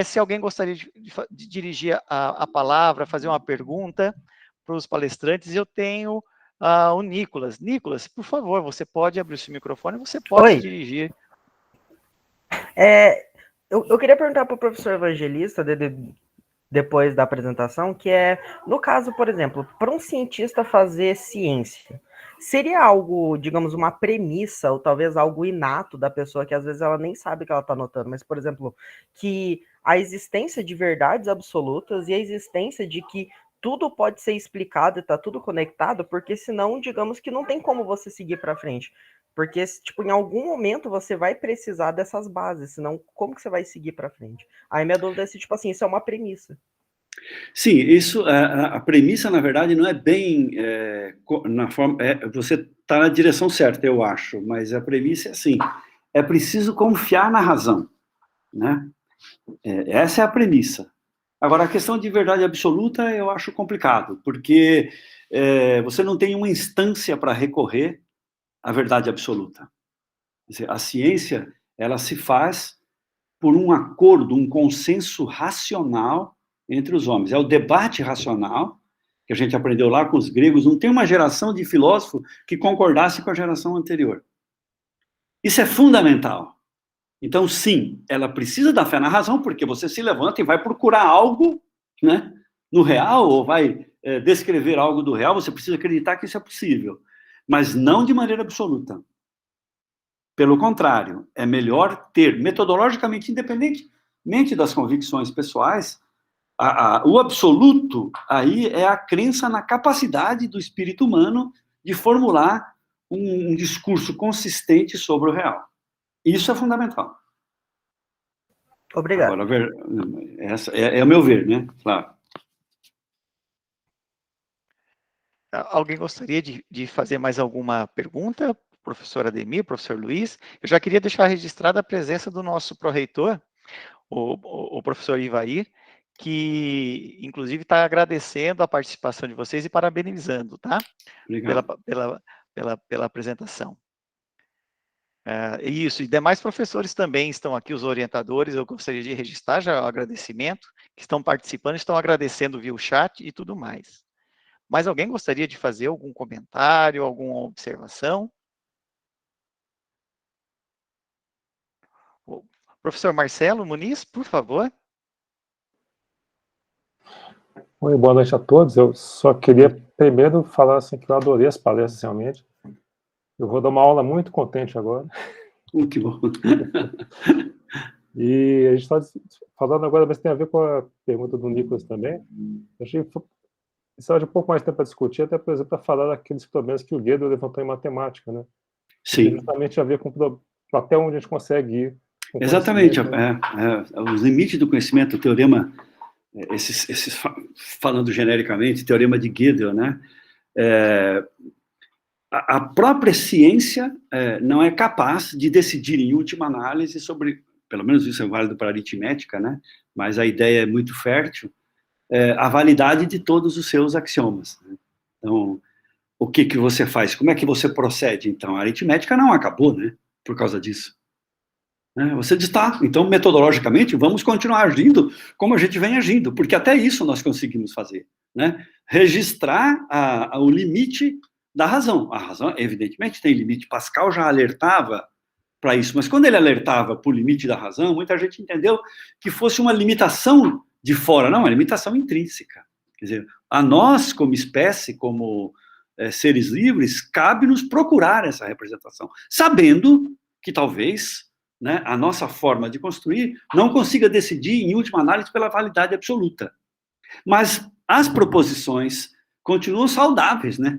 se alguém gostaria de dirigir a palavra, fazer uma pergunta para os palestrantes, eu tenho o Nicolas. Nicolas, por favor, você pode abrir o seu microfone, você pode dirigir. Eu queria perguntar para o professor Evangelista, depois da apresentação, que é, no caso, por exemplo, para um cientista fazer ciência, seria algo, digamos, uma premissa, ou talvez algo inato da pessoa, que às vezes ela nem sabe que ela está notando, mas, por exemplo, que a existência de verdades absolutas e a existência de que tudo pode ser explicado e está tudo conectado, porque senão, digamos que não tem como você seguir para frente. Porque, tipo, em algum momento você vai precisar dessas bases, senão como que você vai seguir para frente? Aí minha dúvida é se, tipo assim, isso é uma premissa. Sim, isso, a premissa, na verdade, não é bem na forma... você está na direção certa, eu acho, mas a premissa é assim, é preciso confiar na razão, né? Essa é a premissa. Agora, a questão de verdade absoluta eu acho complicado, porque você não tem uma instância para recorrer à verdade absoluta. Quer dizer, a ciência, ela se faz por um acordo, um consenso racional entre os homens. É o debate racional, que a gente aprendeu lá com os gregos, não tem uma geração de filósofo que concordasse com a geração anterior. Isso é fundamental. Então, sim, ela precisa da fé na razão, porque você se levanta e vai procurar algo, né, no real, ou vai descrever algo do real, você precisa acreditar que isso é possível, mas não de maneira absoluta. Pelo contrário, é melhor ter, metodologicamente, independentemente das convicções pessoais, o absoluto aí é a crença na capacidade do espírito humano de formular um discurso consistente sobre o real. Isso é fundamental. Obrigado. Agora, essa é o meu ver, né? Claro. Alguém gostaria de fazer mais alguma pergunta? Professor Ademir, professor Luiz? Eu já queria deixar registrada a presença do nosso pró-reitor, o professor Ivair, que, inclusive, está agradecendo a participação de vocês e parabenizando, tá? Obrigado. Pela apresentação. Isso, e demais professores também estão aqui, os orientadores, eu gostaria de registrar já o agradecimento, que estão participando, estão agradecendo via o chat e tudo mais. Mas alguém gostaria de fazer algum comentário, alguma observação? O professor Marcelo Muniz, por favor. Oi, boa noite a todos. Eu só queria primeiro falar assim, que eu adorei as palestras, realmente. Eu vou dar uma aula muito contente agora. Que bom. E a gente está falando agora, mas tem a ver com a pergunta do Nicolas também. Eu achei que precisava de um pouco mais de tempo para discutir, até, por exemplo, para falar daqueles problemas que o Gödel levantou em matemática, né? Sim. Tem justamente a ver com até onde a gente consegue ir. Exatamente. Os limites do conhecimento, o teorema, falando genericamente, teorema de Gödel, né? A própria ciência não é capaz de decidir, em última análise, sobre, pelo menos isso é válido para a aritmética, né? Mas a ideia é muito fértil, a validade de todos os seus axiomas. Né? Então, o que você faz? Como é que você procede? Então, a aritmética não acabou, né? Por causa disso. Você diz, tá, então, metodologicamente, vamos continuar agindo como a gente vem agindo, porque até isso nós conseguimos fazer, né? Registrar o limite da razão. A razão, evidentemente, tem limite. Pascal já alertava para isso, mas quando ele alertava para o limite da razão, muita gente entendeu que fosse uma limitação de fora, não, uma limitação intrínseca. Quer dizer, a nós, como espécie, como seres livres, cabe nos procurar essa representação, sabendo que talvez né, a nossa forma de construir, não consiga decidir, em última análise, pela validade absoluta. Mas as proposições continuam saudáveis, né?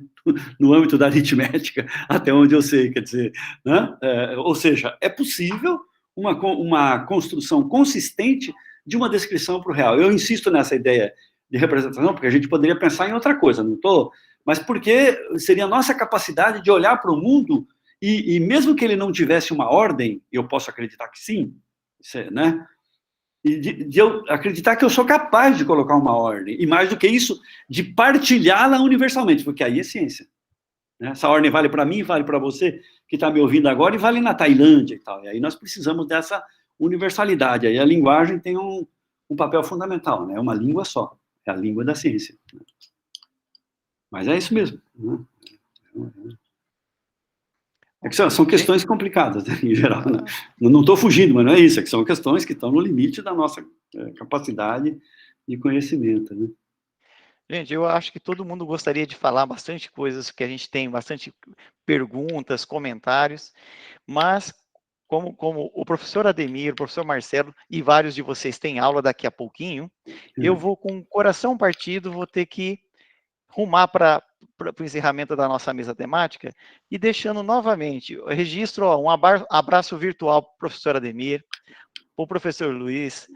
No âmbito da aritmética, até onde eu sei, quer dizer, né? Ou seja, é possível uma construção consistente de uma descrição para o real. Eu insisto nessa ideia de representação, porque a gente poderia pensar em outra coisa, não estou? Mas porque seria a nossa capacidade de olhar para o mundo e mesmo que ele não tivesse uma ordem, eu posso acreditar que sim, né? E de eu acreditar que eu sou capaz de colocar uma ordem, e mais do que isso, de partilhá-la universalmente, porque aí é ciência. Né? Essa ordem vale para mim, vale para você que está me ouvindo agora, e vale na Tailândia e tal. E aí nós precisamos dessa universalidade. Aí a linguagem tem um papel fundamental, né? É uma língua só, é a língua da ciência. Mas é isso mesmo. Né? É que são questões complicadas, né, em geral. Né? Não estou fugindo, mas não é isso. É que são questões que estão no limite da nossa capacidade de conhecimento. Né? Gente, eu acho que todo mundo gostaria de falar bastante coisas, que a gente tem bastante perguntas, comentários, mas como o professor Ademir, o professor Marcelo e vários de vocês têm aula daqui a pouquinho, eu vou com o coração partido, vou ter que rumar para o encerramento da nossa mesa temática e deixando novamente, eu registro um abraço virtual para o professor Ademir, para o professor Luiz,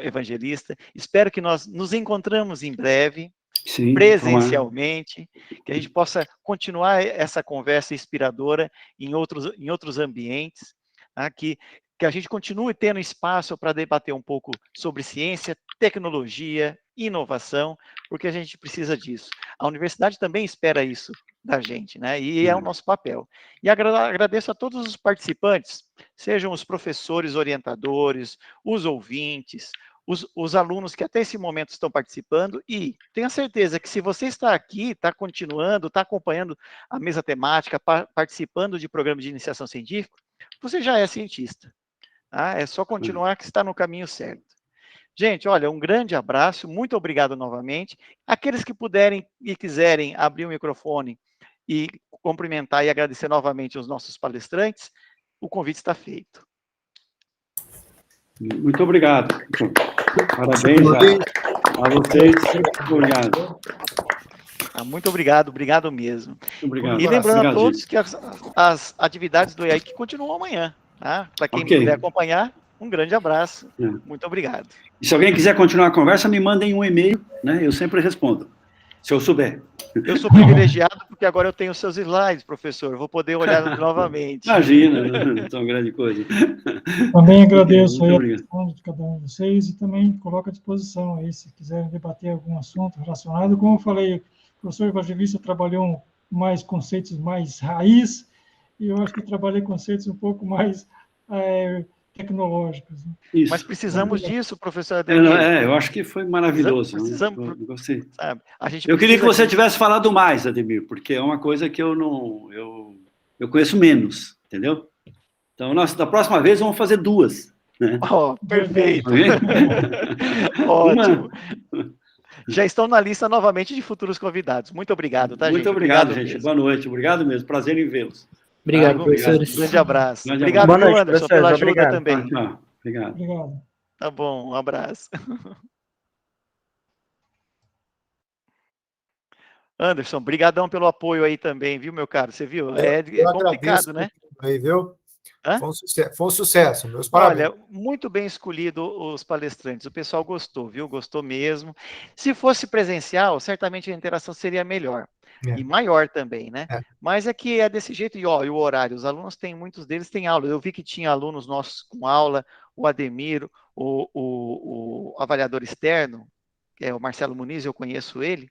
evangelista. Espero que nós nos encontramos em breve, sim, presencialmente, que a gente possa continuar essa conversa inspiradora em outros ambientes, tá? que a gente continue tendo espaço para debater um pouco sobre ciência, tecnologia, inovação, porque a gente precisa disso. A universidade também espera isso da gente, né? E é o nosso papel. E agradeço a todos os participantes, sejam os professores orientadores, os ouvintes, os alunos que até esse momento estão participando, e tenha certeza que se você está aqui, está continuando, está acompanhando a mesa temática, participando de programas de iniciação científica, você já é cientista. Tá? É só continuar que está no caminho certo. Gente, olha, um grande abraço, muito obrigado novamente. Aqueles que puderem e quiserem abrir o microfone e cumprimentar e agradecer novamente os nossos palestrantes, o convite está feito. Muito obrigado. Parabéns a vocês. Muito obrigado. Muito obrigado, obrigado mesmo. Obrigado. E lembrando obrigado, a todos gente. que as atividades do EAIC continuam amanhã. Tá? Para quem puder acompanhar, um grande abraço. Muito obrigado. E se alguém quiser continuar a conversa, me mandem um e-mail, né? Eu sempre respondo, se eu souber. Eu sou privilegiado porque agora eu tenho seus slides, professor. Vou poder olhar novamente. Imagina, não é tão grande coisa. Também agradeço aí a atenção de cada um de vocês e também coloco à disposição aí, se quiserem debater algum assunto relacionado. Como eu falei, o professor Evangelista trabalhou mais conceitos mais raiz, e eu acho que trabalhei conceitos um pouco mais tecnológicos. Né? Isso. Mas precisamos disso, professor Ademir. Eu acho que foi maravilhoso. Precisamos, gostei. Sabe, eu queria que você tivesse falado mais, Ademir, porque é uma coisa que eu conheço menos, entendeu? Então, da próxima vez vamos fazer 2. Né? Oh, perfeito. Ótimo. Já estão na lista novamente de futuros convidados. Muito obrigado, tá, gente? Muito obrigado, gente. Mesmo. Boa noite. Obrigado mesmo. Prazer em vê-los. Obrigado, professores. Grande abraço. Grande obrigado, abraço. Noite, Anderson, pela ajuda obrigado. Também. Obrigado. Tá bom, um abraço. Anderson, brigadão pelo apoio aí também, viu, meu caro? Você viu? É complicado, né? Aí, viu? Foi um sucesso, meus parabéns. Olha, muito bem escolhido os palestrantes, o pessoal gostou, viu? Gostou mesmo. Se fosse presencial, certamente a interação seria melhor. E maior também, né? Mas é que é desse jeito, e o horário, os alunos muitos deles têm aula. Eu vi que tinha alunos nossos com aula, o Ademir, o avaliador externo, que é o Marcelo Muniz, eu conheço ele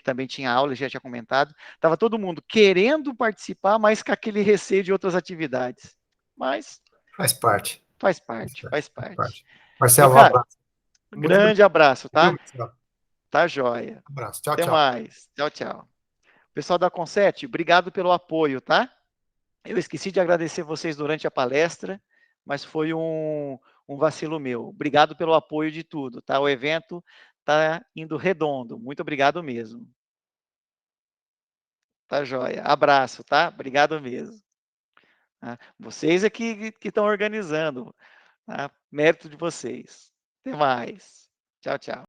também tinha aula, já tinha comentado. Estava todo mundo querendo participar, mas com aquele receio de outras atividades. Mas faz parte. Faz parte. Marcelo, um abraço. Grande abraço, tá? Tá joia. Abraço. Tchau, Até tchau. mais. Tchau, tchau. Pessoal da Conset, obrigado pelo apoio, tá? Eu esqueci de agradecer vocês durante a palestra, mas foi um vacilo meu. Obrigado pelo apoio de tudo, tá? O evento tá indo redondo. Muito obrigado mesmo. Tá joia. Abraço, tá? Obrigado mesmo. Tá? Vocês é que estão organizando. Tá? Mérito de vocês. Até mais. Tchau, tchau.